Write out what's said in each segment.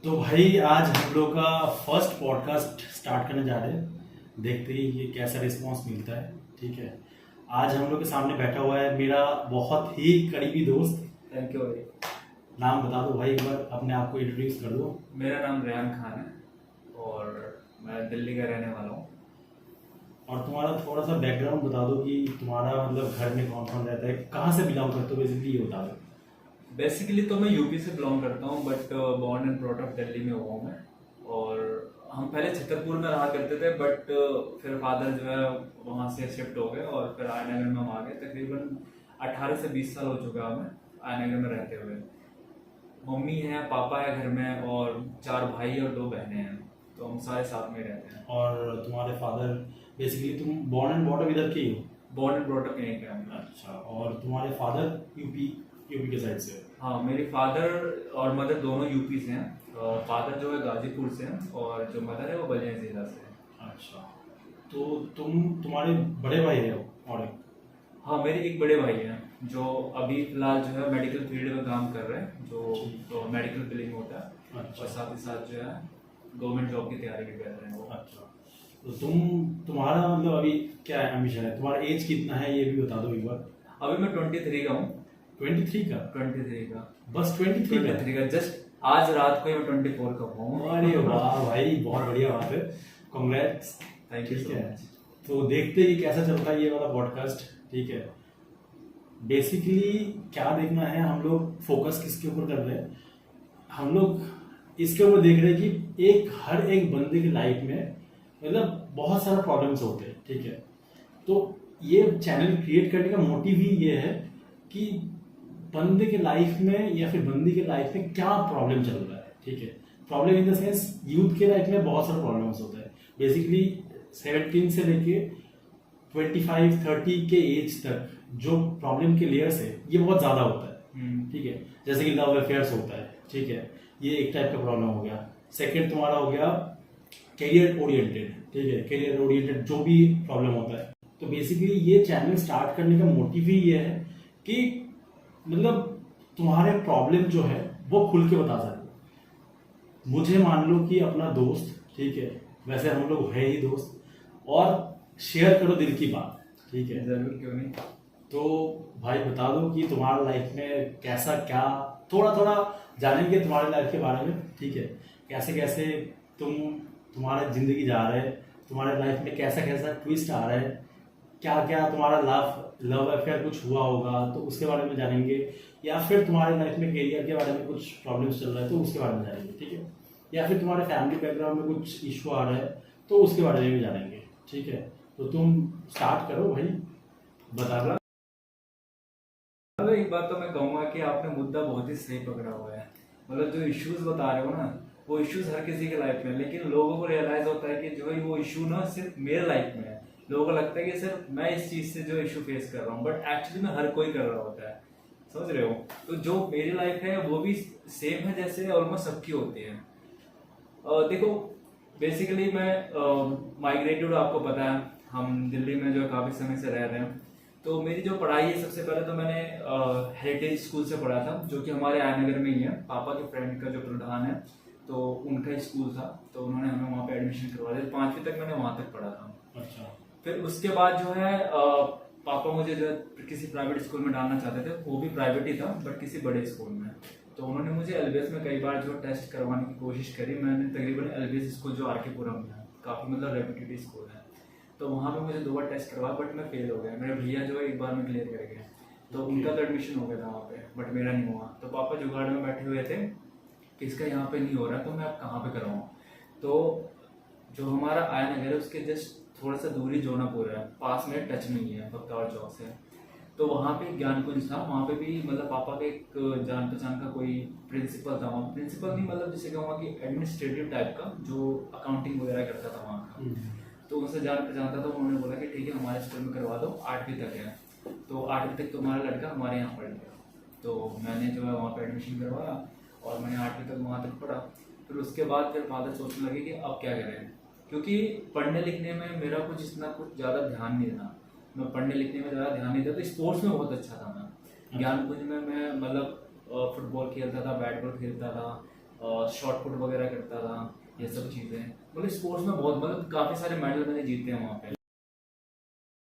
तो भाई आज हम लोग का फर्स्ट पॉडकास्ट स्टार्ट करने जा रहे हैं। देखते ही ये कैसा रिस्पांस मिलता है। ठीक है। आज हम लोग के सामने बैठा हुआ है मेरा बहुत ही करीबी दोस्त। थैंक यू भाई। नाम बता दो भाई, एक बार अपने आप को इंट्रोड्यूस कर दो। मेरा नाम रेहान खान है और मैं दिल्ली का रहने वाला हूँ। और तुम्हारा थोड़ा सा बैकग्राउंड बता दो कि तुम्हारा मतलब घर में कौन कौन रहता है, कहाँ से बिलोंग करते हो, बेसिकली ये बता दो। बेसिकली तो मैं यूपी से बिलोंग करता हूँ but born and brought up Delhi में हुआ हूँ मैं। और हम पहले छतरपुर में रहा करते थे बट फिर फादर जो है वहाँ से शिफ्ट हो गए और फिर आयनगर में हम आ गए। तकरीबन 18 से 20 साल हो चुका है हमें आयनगर में रहते हुए। मम्मी है, पापा है घर में और 4 भाई और 2 बहनें हैं, तो हम सारे साथ में रहते हैं। और तुम्हारे फादर, बेसिकली तुम बॉर्न एंड बॉर्न अप इधर के ही हो? बॉर्न एंड ब्रॉट अप यहीं पे हैं। अच्छा। और तुम्हारे फादर यूपी यूपी के साइड से? हाँ, मेरे फादर और मदर दोनों यूपी से हैं। फादर जो है गाजीपुर से हैं और जो मदर है वो बलिया जिला से है। अच्छा। तो तुम्हारे बड़े भाई है और एक? हाँ, मेरे एक बड़े भाई हैं जो अभी फिलहाल जो है मेडिकल फील्ड में काम कर रहे हैं, जो तो मेडिकल बिलिंग होता है। अच्छा। और साथ ही साथ जो है गवर्नमेंट जॉब की तैयारी भी कर रहे हैं वो। अच्छा। तो तुम्हारा मतलब अभी क्या एम्बिशन है, तुम्हारा एज कितना है ये भी बता दो एक बार। अभी मैं 23 का हूँ। 23 का? 23 का, बस 23 का? 23 का जस्ट आज रात को ही मैं 24 का हुआ हूँ। अरे वाह भाई, बहुत बढ़िया बात है। कांग्रेट्स। थैंक यू ठीक सो है। मच। तो देखते हैं कि कैसा चलता है ये वाला पॉडकास्ट। ठीक है। बेसिकली क्या देखना है, हम लोग फोकस किसके ऊपर कर रहे हैं, हम लोग इसके ऊपर देख रहे हैं कि हर एक बंदे की लाइफ में मतलब बहुत सारे प्रॉब्लम्स होते हैं। ठीक है। तो ये चैनल क्रिएट करने का मोटिव ही ये है कि बंदे के लाइफ में या फिर बंदी के लाइफ में क्या प्रॉब्लम चल रहा है। ठीक है। Problem in the sense youth के लाइफ में बहुत सारे प्रॉब्लम्स होते हैं। बेसिकली 17 से लेके 25-30 के एज तक जो प्रॉब्लम के लेयर्स है ये बहुत ज्यादा होता है। ठीक है। जैसे कि लव अफेयर्स होता है। ठीक है। ये एक टाइप का प्रॉब्लम हो गया। सेकंड तुम्हारा हो गया करियर ओरिएंटेड। ठीक है। करियर ओरिएंटेड जो भी प्रॉब्लम होता है। तो बेसिकली ये चैनल स्टार्ट करने का मोटिव ही ये है कि मतलब तुम्हारे प्रॉब्लम जो है वो खुल के बता सको। मुझे मान लो कि अपना दोस्त, ठीक है, वैसे हम लोग है ही दोस्त, और शेयर करो दिल की बात। ठीक है। जरूर, क्यों नहीं। तो भाई बता दो कि तुम्हारा लाइफ में कैसा क्या, थोड़ा थोड़ा जानेंगे तुम्हारे लाइफ के बारे में। ठीक है। कैसे कैसे तुम्हारा जिंदगी जा रहा है, तुम्हारे लाइफ में कैसा कैसा ट्विस्ट आ रहा है, क्या क्या तुम्हारा लव अफेयर कुछ हुआ होगा तो उसके बारे में जानेंगे, या फिर तुम्हारे लाइफ में करियर के बारे में कुछ प्रॉब्लम्स चल रहा है तो उसके बारे में जानेंगे। ठीक है। या फिर तुम्हारे फैमिली बैकग्राउंड में कुछ इशू आ रहा है तो उसके बारे में भी जानेंगे। ठीक है। तो तुम स्टार्ट करो भाई, बता रहा। मतलब एक बात तो मैं कहूंगा कि आपने मुद्दा बहुत ही सही पकड़ा हुआ है। मतलब जो इश्यूज बता रहे हो ना, वो इश्यूज हर किसी के लाइफ में है, लेकिन लोगों को रियलाइज होता है कि जो है वो इशू ना सिर्फ मेरे लाइफ में है। लोगों को लगता है कि सिर्फ मैं इस चीज से जो इशू फेस कर रहा हूँ, बट एक्चुअली में हर कोई कर रहा होता है। समझ रहे हो? तो जो मेरी लाइफ है वो भी सेम है जैसे ऑलमोस्ट सबकी होती है। देखो, बेसिकली मैं माइग्रेटेड, आपको पता है हम दिल्ली में जो है काफी समय से रह रहे हैं। तो मेरी जो पढ़ाई है, सबसे पहले तो मैंने हेरिटेज स्कूल से पढ़ा था, जो कि हमारे आयनगर में ही है। पापा के फ्रेंड का जो प्रधान है तो उनका ही स्कूल था, तो उन्होंने हमें वहाँ पे एडमिशन करवा दिया। 5वीं तक मैंने वहाँ तक पढ़ा था। अच्छा। फिर उसके बाद जो है पापा मुझे जो है किसी प्राइवेट स्कूल में डालना चाहते थे, वो भी प्राइवेट ही था बट किसी बड़े स्कूल में। तो उन्होंने मुझे एलबीएस में कई बार जो टेस्ट करवाने की कोशिश करी। मैंने तकरीबन एलबीएस स्कूल जो आर के पुरम में है, काफ़ी मतलब रेपुटेड स्कूल है, तो वहाँ पे मुझे 2 बार टेस्ट करवाया बट मैं फेल हो गया। मेरे भैया जो है एक बार में क्लियर कर गए, तो उनका तो एडमिशन हो गया था वहाँ पे, बट मेरा नहीं हुआ। तो पापा जुगाड़ में बैठे हुए थे कि इसका यहाँ पे नहीं हो रहा तो मैं अब कहाँ पे कराऊँ। तो जो हमारा आयनगर है उसके जस्ट थोड़ा सा दूरी जोनापुर है, पास में टच में ही है, बख्तावर चौक से। तो वहाँ पे ज्ञानकुंज था, वहाँ पे भी मतलब पापा का एक जान पहचान का कोई प्रिंसिपल था वहाँ। प्रिंसिपल नहीं, मतलब जिसे कहूँगा कि एडमिनिस्ट्रेटिव टाइप का, जो अकाउंटिंग वगैरह करता था वहाँ का। तो उनसे जान पहचान था, तो उन्होंने बोला कि ठीक है हमारे स्कूल में करवा दो, 8वीं तक है, तो 8वीं तक तुम्हारा लड़का हमारे यहाँ पढ़ गया। तो मैंने जो है वहाँ पे एडमिशन करवाया और मैंने 8वीं तक वहाँ तक पढ़ा। फिर उसके बाद फिर फादर सोचने लगे कि अब क्या करें, क्योंकि पढ़ने लिखने में मेरा कुछ इतना कुछ ज़्यादा ध्यान नहीं था। मैं पढ़ने लिखने में ज़्यादा ध्यान नहीं था, तो स्पोर्ट्स में बहुत अच्छा था मैं। ज्ञानकुंज में मैं मतलब फुटबॉल खेलता था, बैट बॉल खेलता था, शॉट पुट वगैरह करता था, ये सब चीज़ें। मतलब स्पोर्ट्स में बहुत मतलब काफ़ी सारे मेडल मैंने जीते हैं वहाँ पे।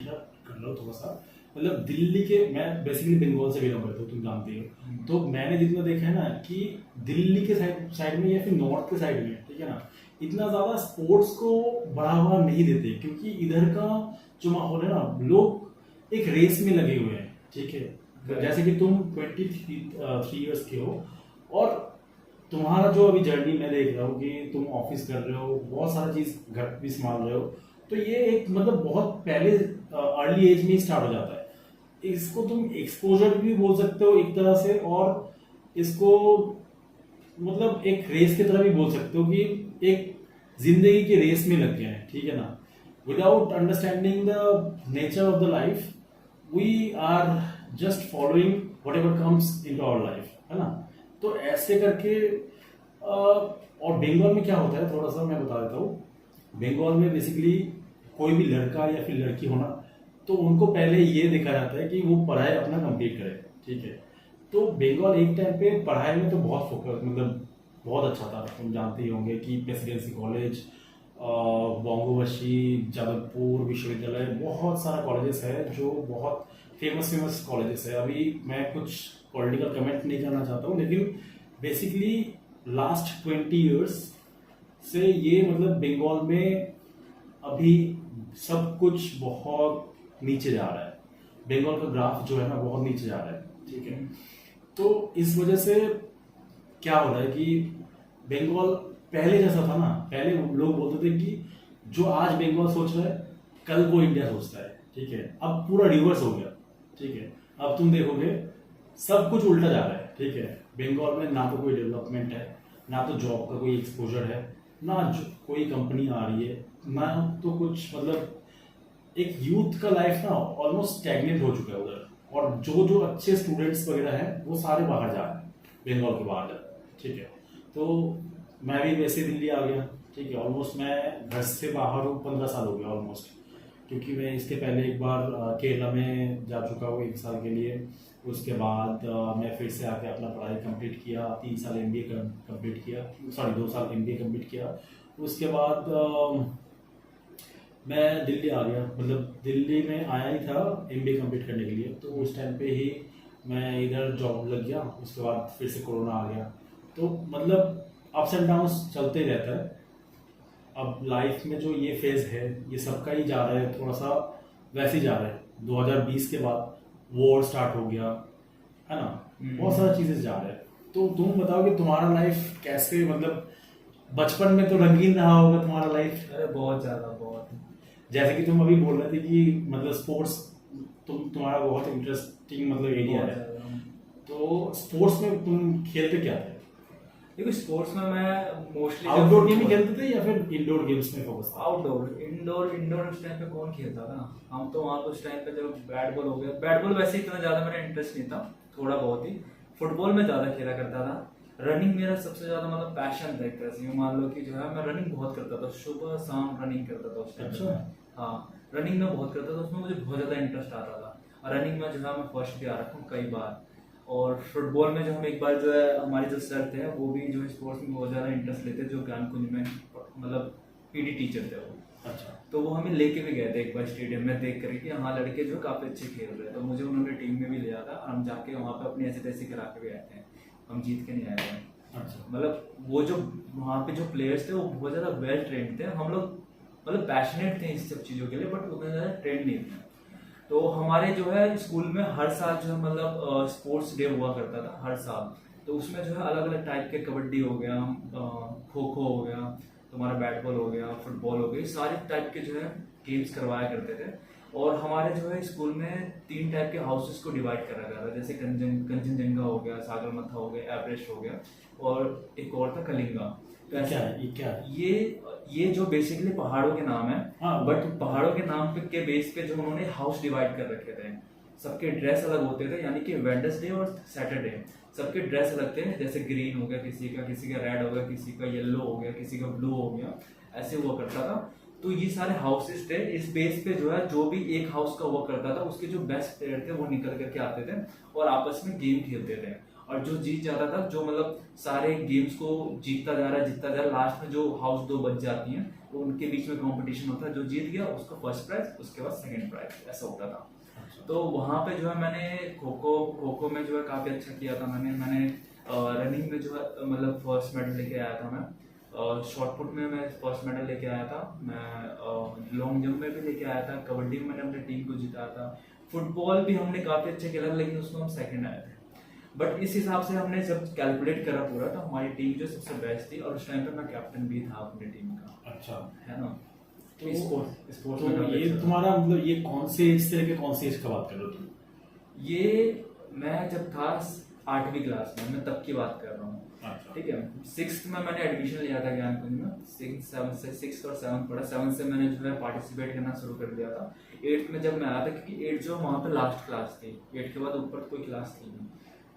कर लो थोड़ा सा, मतलब दिल्ली के, मैं बेसिकली बंगाल से बिलोंग करता हूँ, तुम जानती हो। तो मैंने जितना देखा है ना कि दिल्ली के साइड में या फिर नॉर्थ के साइड में, ठीक है ना, इतना ज्यादा स्पोर्ट्स को बढ़ावा नहीं देते, क्योंकि इधर का जो माहौल है ना, लोग एक रेस में लगे हुए हैं, ठीक है। जैसे कि तुम 23 ईयर्स के हो और तुम्हारा जो अभी जर्नी मैं देख रहा हूँ कि तुम ऑफिस कर रहे हो, बहुत सारा चीज घर भी संभाल रहे हो, तो ये एक मतलब बहुत पहले अर्ली एज में ही स्टार्ट हो जाता है। इसको तुम एक्सपोजर भी बोल सकते हो एक तरह से, और इसको मतलब एक रेस की तरह भी बोल सकते हो कि एक जिंदगी की रेस में लग गए हैं, ठीक है ना। Without understanding the nature of the life, we are just following whatever comes into our life, है ना। तो ऐसे करके और बंगाल में क्या होता है, थोड़ा सा मैं बता देता हूँ। बंगाल में बेसिकली कोई भी लड़का या फिर लड़की होना, तो उनको पहले ये देखा जाता है कि वो पढ़ाई अपना कंप्लीट करे, ठीक है। तो बंगाल एक टाइम पे पढ़ाई में तो बहुत फोकस, मतलब बहुत अच्छा था। तुम जानते ही होंगे कि प्रेसिडेंसी कॉलेज, बंगोबशी, जबलपुर विश्वविद्यालय, बहुत सारा कॉलेजेस है जो बहुत फेमस कॉलेजेस है। अभी मैं कुछ पॉलिटिकल कमेंट नहीं करना चाहता हूँ, लेकिन बेसिकली लास्ट 20 ईयर्स से ये मतलब बंगाल में अभी सब कुछ बहुत नीचे जा रहा है। बंगाल का ग्राफ जो है ना बहुत नीचे जा रहा है, ठीक है। तो इस वजह से क्या हो रहा है कि बंगाल पहले जैसा था ना, पहले लोग बोलते थे कि जो आज बंगाल सोच रहा है कल वो इंडिया सोचता है, ठीक है। अब पूरा रिवर्स हो गया, ठीक है। अब तुम देखोगे सब कुछ उल्टा जा रहा है, ठीक है। बंगाल में ना तो कोई डेवलपमेंट है, ना तो जॉब का कोई एक्सपोजर है, ना कोई कंपनी आ रही है, ना तो कुछ मतलब एक यूथ का लाइफ ना ऑलमोस्ट स्टैग्नेंट हो चुका है उधर। और जो जो अच्छे स्टूडेंट्स वगैरह हैं वो सारे बाहर जा रहे हैं, बंगाल के बाहर जा रहे हैं, ठीक है। तो मैं भी वैसे दिल्ली आ गया, ठीक है। ऑलमोस्ट मैं घर से बाहर हूँ 15 साल हो गया ऑलमोस्ट, क्योंकि मैं इसके पहले एक बार केरला में जा चुका हूँ 1 साल के लिए। उसके बाद मैं फिर से आके अपना पढ़ाई कंप्लीट किया, 3 साल MBA कंप्लीट किया, सॉरी 2 साल MBA कंप्लीट किया। उसके बाद मैं दिल्ली आ गया, मतलब दिल्ली में आया ही था MBA कंप्लीट करने के लिए। तो उस टाइम पे ही मैं इधर जॉब लग गया, उसके बाद फिर से कोरोना आ गया। तो मतलब अप्स एंड डाउन्स चलते ही रहता है। अब लाइफ में जो ये फेज है ये सबका ही जा रहा है, थोड़ा सा वैसे ही जा रहा है। 2020 के बाद वॉर स्टार्ट हो गया, है ना, बहुत सारी चीजें जा रहे हैं। तो तुम बताओ कि तुम्हारा लाइफ कैसे, मतलब बचपन में तो रंगीन रहा होगा तुम्हारा लाइफ। अरे बहुत ज़्यादा, बहुत। जैसे कि तुम अभी बोल रहे थे कि मतलब स्पोर्ट्स तुम्हारा बहुत इंटरेस्टिंग मतलब एरिया है, तो स्पोर्ट्स में तुम खेलते क्या थे? देखो स्पोर्ट्स में मैं मोस्टली आउटडोर गेम ही खेलते थे या फिर इंडोर गेम्स में फोकस था? आउटडोर, इंडोर उस टाइम पे कौन खेलता था। हम तो वहाँ पे उस टाइम पे जब बैट बॉल हो गया, बैट बॉल वैसे इतना ज़्यादा मेरा इंटरेस्ट नहीं था, थोड़ा बहुत ही। फुटबॉल में ज़्यादा खेला करता था। रनिंग मेरा सबसे ज़्यादा मतलब पैशन था एक तरह से, मान लो कि जो है मैं रनिंग बहुत करता था, सुबह शाम रनिंग करता था उस टाइम। अच्छा। हाँ, रनिंग में बहुत करता था, उसमें मुझे बहुत ज़्यादा इंटरेस्ट आता था। और रनिंग में जो है मैं फर्स्ट भी आ रखा हूँ कई बार। और फुटबॉल में जो हम एक बार जो है हमारे जो सर थे वो भी जो है स्पोर्ट्स में बहुत ज़्यादा इंटरेस्ट लेते, जो ज्ञान कुंज में मतलब PD टीचर थे वो। अच्छा। तो वो हमें लेके भी गए थे एक बार स्टेडियम में, देख कर कि हाँ लड़के जो काफ़ी अच्छे खेल रहे हैं। तो मुझे उन्होंने टीम में भी लिया था, और हम जाके वहाँ पे अपनी ऐसी तैसी करा के भी आए थे। हम जीत के नहीं आए थे। अच्छा। मतलब वो जो वहाँ पे जो प्लेयर्स थे वो बहुत ज़्यादा वेल ट्रेंड थे। हम लोग मतलब पैशनेट थे इस सब चीज़ों के लिए, बट उतना ज़्यादा ट्रेंड नहीं थे। तो हमारे जो है स्कूल में हर साल जो है मतलब स्पोर्ट्स डे हुआ करता था हर साल। तो उसमें जो है अलग अलग टाइप के, कबड्डी हो गया, खो खो हो गया, तुम्हारा बैट बॉल हो गया, फुटबॉल हो गई, सारे टाइप के जो है गेम्स करवाया करते थे। और हमारे जो है स्कूल में 3 टाइप के हाउसेस को डिवाइड करा गया था, जैसे कंचनजंगा हो गया, सागरमथा हो गया, एवरेस्ट हो गया, और एक और था कलिंगा। तो क्या है ये, क्या है? ये जो बेसिकली पहाड़ों के नाम है, हाँ, बट पहाड़ों के नाम पे के बेस पे जो उन्होंने हाउस डिवाइड कर रखे थे। सबके ड्रेस अलग होते थे, यानी कि वेडनेसडे और सैटरडे सबके ड्रेस अलग थे। जैसे ग्रीन हो गया किसी का रेड हो गया, किसी का येलो हो गया, किसी का ब्लू हो गया, ऐसे हुआ करता था। तो ये सारे हाउसेस थे, इस बेस पे जो है जो भी एक हाउस का हुआ करता था उसके जो बेस्ट प्लेयर थे वो निकल करके आते थे और आपस में गेम खेलते थे। और जो जीत जाता था, जो मतलब सारे गेम्स को जीतता जा रहा, लास्ट में जो हाउस 2 बच जाती हैं तो उनके बीच में कंपटीशन होता है, जो जीत गया उसको फर्स्ट प्राइज, उसके बाद सेकंड प्राइज, ऐसा होता था। तो वहाँ पे जो है मैंने खो खो में जो है काफ़ी अच्छा किया था। मैंने रनिंग में जो है मतलब फर्स्ट मेडल लेके आया था मैं। शॉर्ट पुट में मैं फर्स्ट मेडल लेके आया था। मैं लॉन्ग जंप में भी लेके आया था। कबड्डी में मैंने अपनी टीम को जिताया था। फुटबॉल भी हमने काफ़ी अच्छे खेला, लेकिन उसमें हम सेकंड आए थे। बट इस हिसाब से हमने जब कैलकुलेट करा पूरा, तो हमारी टीम जो सबसे बेस्ट थी, और उस टाइम पे मैं कैप्टन भी था अपनी टीम का। अच्छा, है ना। तो स्पोर्ट्स तो में काफी ये अच्छा था। तुम्हारा मतलब ये कौन से एज से लेके कौन सी एज का बात कर रहे हो तुम? ये मैं जब था 8वीं क्लास में, मैं तब की बात कर रहा हूँ। अच्छा। ठीक है। 6th में मैंने एडमिशन लिया था ज्ञानकुंज में। 6th और 7th पढ़ा। 7th से मैंने जो है पार्टिसिपेट करना शुरू कर दिया था। 8th में जब मैं आया था, क्योंकि 8th जो वहाँ पे लास्ट क्लास थी, 8th के बाद ऊपर कोई क्लास थी नहीं,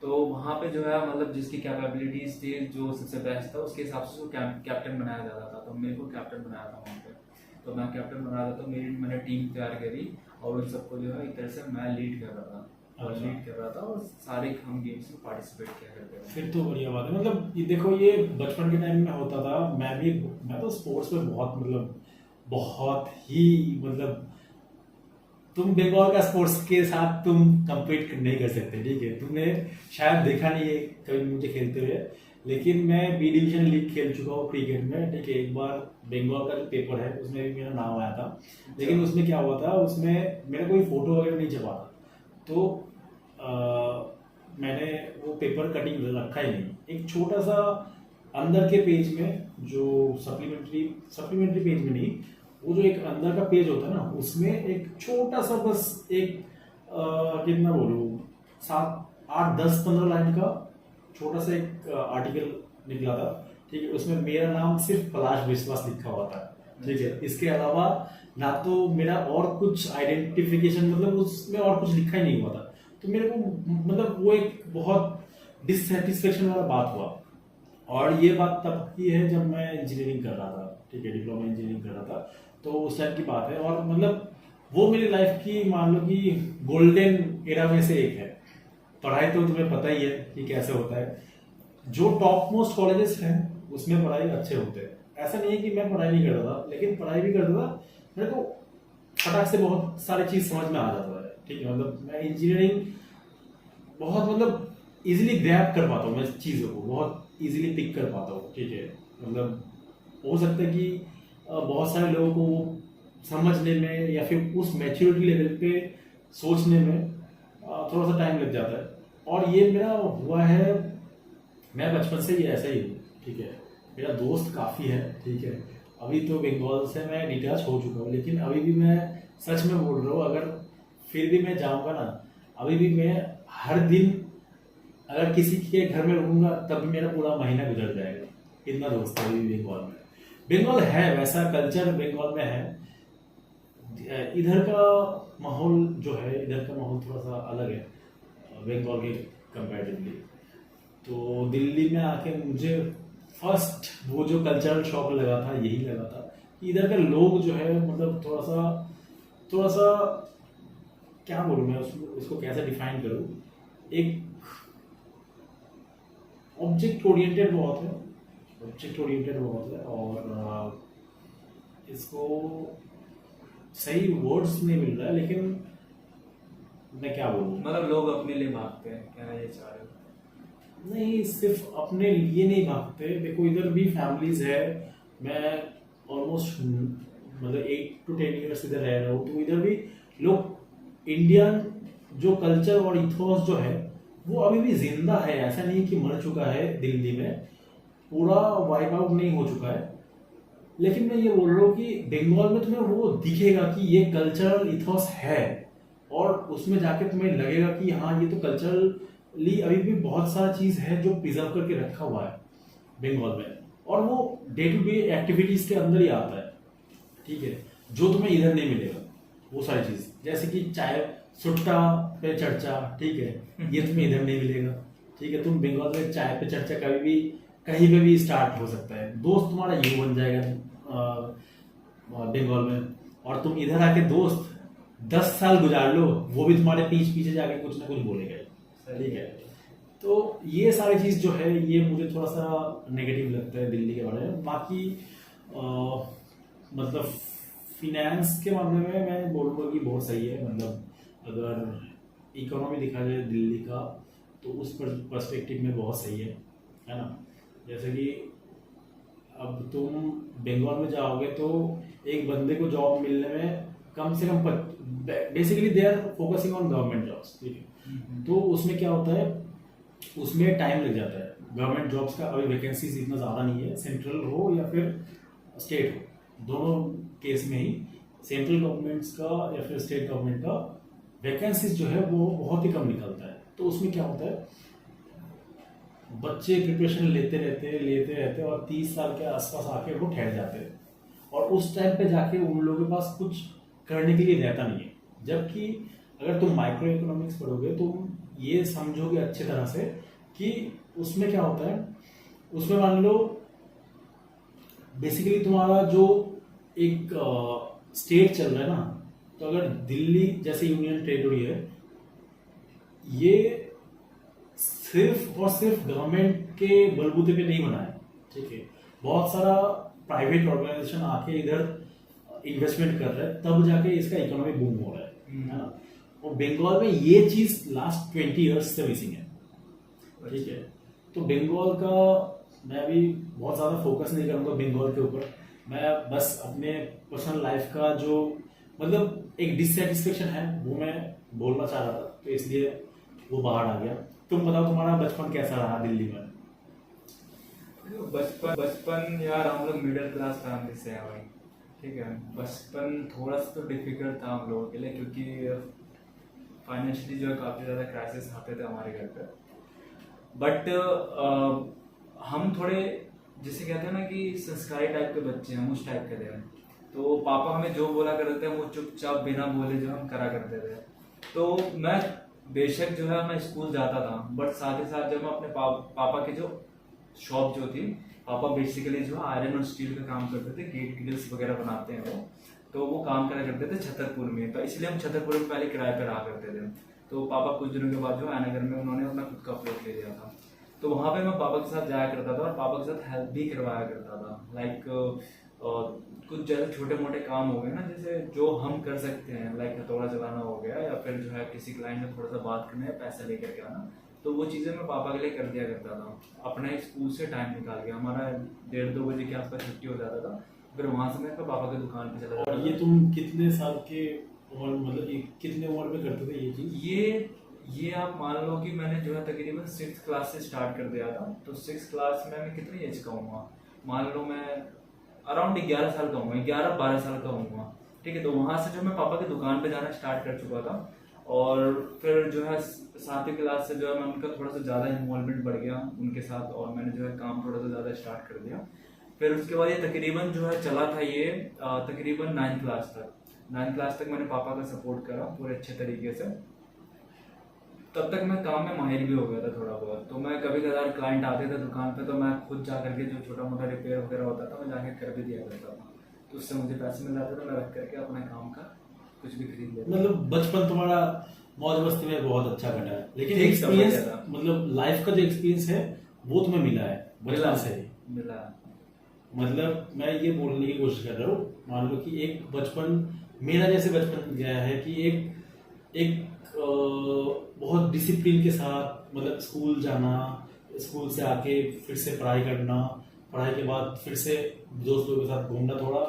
तो वहाँ पे जो है मतलब जिसकी कैपेबिलिटीज थी, जो सबसे बेस्ट था, उसके हिसाब से उसको कैप्टन बनाया जाता था। तो मेरे को कैप्टन बनाया था वहाँ पे। तो मैं कैप्टन बना रहा था, मैंने टीम तैयार करी, और उन सबको जो है एक तरह से मैं लीड कर रहा था। और सारे हम गेम्स में पार्टिसिपेट किया करते थे। फिर तो बढ़िया बात है। मतलब ये देखो, ये बचपन के टाइम में होता था। मैं तो स्पोर्ट्स में बहुत ही मतलब, तुम बंगाल का स्पोर्ट्स के साथ तुम compete नहीं कर सकते, ठीक है। तुमने शायद देखा नहीं है कभी मुझे खेलते हुए, लेकिन मैं बी डिवीजन लीग खेल चुका हूँ क्रिकेट में, ठीक है। एक बार बंगाल का जो पेपर है उसमें भी मेरा नाम आया था, लेकिन उसमें क्या हुआ था, उसमें मेरा कोई फोटो वगैरह नहीं छपा था। तो मैंने वो पेपर कटिंग रखा ही नहीं। एक छोटा सा अंदर के पेज में, जो सप्लीमेंट्री पेज में नहीं, वो जो एक अंदर का पेज होता है ना, उसमें एक छोटा सा बस एक कितना बोलूँ, 7, 8, 10, 15 लाइन का छोटा सा एक आर्टिकल निकला था, ठीक है। उसमें मेरा नाम सिर्फ पलाश विश्वास लिखा हुआ था, ठीक है। इसके अलावा ना तो मेरा और कुछ आइडेंटिफिकेशन, मतलब उसमें और कुछ लिखा ही नहीं हुआ था। तो मेरे को मतलब वो एक बहुत डिससेटिस्फेक्शन वाला बात हुआ। और ये बात तब की है जब मैं इंजीनियरिंग कर रहा था, ठीक है, डिप्लोमा इंजीनियरिंग कर रहा था। तो उस टाइम की बात है, और मतलब वो मेरी लाइफ की मान लो कि गोल्डन एरा में से एक है। पढ़ाई तो तुम्हें पता ही है कि कैसे होता है। जो टॉप मोस्ट कॉलेजेस हैं उसमें पढ़ाई अच्छे होते हैं। ऐसा नहीं है कि मैं पढ़ाई नहीं करता था, लेकिन पढ़ाई भी करता था। मेरे को फटाक से बहुत सारी चीज समझ में आ जाता है, ठीक है। मतलब मैं इंजीनियरिंग बहुत मतलब इजीली ग्रैब कर पाता हूँ, मैं चीज़ों को बहुत इजीली पिक कर पाता हूँ, ठीक है। मतलब हो सकता है कि बहुत सारे लोगों को वो समझने में या फिर उस मैच्योरिटी लेवल पे सोचने में थोड़ा सा टाइम लग जाता है। और ये मेरा हुआ है, मैं बचपन से ही ऐसा ही हूँ, ठीक है। मेरा दोस्त काफ़ी है, ठीक है। अभी तो बंगाल से मैं डिटैच हो चुका हूँ, लेकिन अभी भी मैं सच में बोल रहा हूँ, अगर फिर भी मैं जाऊँगा ना, अभी भी मैं हर दिन अगर किसी के घर में रुकूंगा तब भी मेरा पूरा महीना गुजर जाएगा। इतना दोस्त है अभी बंगाल में। बंगाल है, वैसा कल्चर बंगाल में है। इधर का माहौल जो है, इधर का माहौल थोड़ा सा अलग है बंगाल के कंपैरेटिवली। तो दिल्ली में आके मुझे फर्स्ट वो जो कल्चरल शॉक लगा था, यही लगा था कि इधर के लोग जो है मतलब थोड़ा सा क्या बोलूँ मैं उसको कैसे डिफाइन करूँ, एक ऑब्जेक्ट ओरिएंटेड बहुत है। और इसको सही वर्ड्स नहीं मिल रहा है, लेकिन मैं क्या बोलूँ, मतलब लोग अपने लिए भागते हैं, क्या ये चाह रहे हो? नहीं, सिर्फ अपने लिए नहीं भागते। देखो इधर भी फैमिलीज है। मैं ऑलमोस्ट मतलब 8 to 10 ईयर्स इधर रह रहा हूँ, तो इधर भी लोग इंडियन जो कल्चर और इथोस जो है वो अभी भी जिंदा है। ऐसा नहीं कि मर चुका है, दिल्ली में पूरा वाइप आउट नहीं हो चुका है। लेकिन मैं ये बोल रहा हूँ कि बंगाल में तुम्हें वो दिखेगा कि ये कल्चरल इथोस है, और उसमें जाके तुम्हें लगेगा कि हाँ ये तो कल्चरली अभी भी बहुत सारा चीज है जो प्रिजर्व करके रखा हुआ है बंगाल में, और वो डे टू डे एक्टिविटीज के अंदर ही आता है, ठीक है। जो तुम्हें इधर नहीं मिलेगा वो सारी चीज, जैसे कि चाय सुट्टा पे चर्चा, ठीक है, ये तुम्हें इधर नहीं मिलेगा, ठीक है। तुम बंगाल में चाय पे चर्चा कभी भी कहीं पे भी स्टार्ट हो सकता है। दोस्त तुम्हारा यू बन जाएगा बंगाल में, और तुम इधर आके दोस्त 10 साल गुजार लो, वो भी तुम्हारे पीछे जाके कुछ ना कुछ बोलेगा, ठीक है। तो ये सारी चीज़ जो है ये मुझे थोड़ा सा नेगेटिव लगता है दिल्ली के बारे में। बाकी मतलब फिनेंस के मामले में मैं बोलूँगा कि बहुत सही है। मतलब अगर इकोनॉमी देखा जाए दिल्ली का तो उस पर्सपेक्टिव में बहुत सही है ना। जैसे कि अब तुम बंगाल में जाओगे तो एक बंदे को जॉब मिलने में कम से कम basically they are focusing on government jobs, ठीक है। तो उसमें क्या होता है, उसमें टाइम लग जाता है। गवर्नमेंट जॉब्स का अभी वैकेंसीज इतना ज़्यादा नहीं है, सेंट्रल हो या फिर स्टेट हो, दोनों केस में ही सेंट्रल गवर्नमेंट्स का या फिर स्टेट गवर्नमेंट का वैकेंसीज जो है वो बहुत ही कम निकलता है। तो उसमें क्या होता है, बच्चे प्रिपरेशन लेते रहते और 30 साल के आसपास आके वो ठहर जाते हैं और उस टाइम पे जाके उन लोगों के पास कुछ करने के लिए रहता नहीं है। जबकि अगर तुम माइक्रो इकोनॉमिक्स पढ़ोगे तो ये समझोगे अच्छी तरह से कि उसमें क्या होता है। उसमें मान लो बेसिकली तुम्हारा जो एक स्टेट चल रहा है ना, तो अगर दिल्ली जैसे यूनियन टेरिटरी है, ये सिर्फ और सिर्फ गवर्नमेंट के बलबूते पे नहीं बना है, ठीक है। बहुत सारा प्राइवेट ऑर्गेनाइजेशन आके इधर इन्वेस्टमेंट कर रहा है, तब जाके इसका इकोनॉमी बूम हो रहा है ना। और बंगाल में ये चीज लास्ट 20 ईयर्स से मिसिंग है, ठीक है। तो बंगाल का मैं भी बहुत ज़्यादा फोकस नहीं करूँगा बंगाल के ऊपर। मैं बस अपने पर्सनल लाइफ का जो मतलब एक डिससेटिस्फेक्शन है वो मैं बोलना चाह रहा था, तो इसलिए वो बाहर आ गया। तुम बताओ तुम्हारा बचपन कैसा रहा दिल्ली में? बचपन यार हम लोग मिडिल क्लास फैमिली से हैं भाई, ठीक है। बचपन थोड़ा सा तो डिफिकल्ट था हम लोगों के लिए, क्योंकि फाइनेंशियली जो है काफ़ी ज़्यादा क्राइसिस आते थे हमारे घर पे। बट हम थोड़े जिसे कहते हैं ना कि संस्कारी टाइप के बच्चे हैं, उस टाइप के थे। तो पापा हमें जो बोला करते थे वो चुपचाप बिना बोले जो हम करा करते थे। तो मैं बेशक जो है मैं स्कूल जाता था, बट साथ ही साथ जब मैं अपने पापा की जो शॉप जो थी, पापा बेसिकली जो आयरन और स्टील का काम करते थे, गेट ग्रिल्स वगैरह बनाते हैं वो, तो वो काम करा करते थे छतरपुर में। तो इसलिए हम छतरपुर में पहले किराए पर रहा करते थे। तो पापा कुछ दिनों के बाद जो आयनगर में उन्होंने अपना खुद का प्लॉट ले लिया था। तो वहाँ पे मैं पापा के साथ जाया करता था और पापा के साथ हेल्प भी करवाया करता था। लाइक कुछ जैसे छोटे मोटे काम हो गए ना, जैसे जो हम कर सकते हैं, लाइक हथौड़ा चलाना हो गया, या फिर जो है किसी क्लाइंट में थोड़ा सा बात करना है, पैसा लेकर के आना, तो वो चीज़ें मैं पापा के लिए कर दिया करता था। अपने स्कूल से टाइम निकाल के, हमारा 1:30-2 बजे के आसपास छुट्टी हो जाता था, फिर वहाँ से मैं पापा की दुकान पे चला जाता था। और ये तुम कितने साल के उम्र, मतलब कितने उम्र में करते थे ये चीज़? ये आप मान लो कि मैंने जो है तकरीबन 6th क्लास से स्टार्ट कर दिया था। तो 6th क्लास में मैं कितनी एज का हूँ, मान लो मैं अराउंड 11 साल का हूँ, 11-12 साल का हूँ, ठीक है। तो वहाँ से जो मैं पापा की दुकान पे जाना स्टार्ट कर चुका था। और फिर जो है 7वीं क्लास से जो है मैं उनका थोड़ा सा ज़्यादा इन्वॉल्वमेंट बढ़ गया उनके साथ, और मैंने जो है काम थोड़ा सा ज़्यादा स्टार्ट कर दिया। फिर उसके बाद ये तकरीबन जो है चला था ये तकरीबन 9th क्लास तक। 9th क्लास तक मैंने पापा का सपोर्ट करा पूरे अच्छे तरीके से। तब तक मैं काम में माहिर भी हो गया था थोड़ा बहुत। तो मैं कभी कभार क्लाइंट आते थे दुकान पे, तो मैं खुद जा करके जो छोटा मोटा रिपेयर वगैरह होता था मैं जाके कर भी दिया करता था। तो उससे मुझे पैसे मिल जाते थे, मैं रख करके अपने काम का कुछ भी खरीद लेता। मतलब बचपन तुम्हारा मौज मस्ती में बहुत अच्छा कटा है, लेकिन ठीक एक्सपीरियंस समझ गया था। मतलब लाइफ का जो एक्सपीरियंस है वो तुम्हें मिला है बचपन से ही। मिला। मतलब मैं ये बोलने की कोशिश कर रहा हूँ, मान लो कि एक बचपन मेरा जैसे बचपन गया है कि एक बहुत डिसिप्लिन के साथ, मतलब स्कूल जाना, स्कूल से आके फिर से पढ़ाई करना, पढ़ाई के बाद फिर से दोस्तों के साथ घूमना थोड़ा,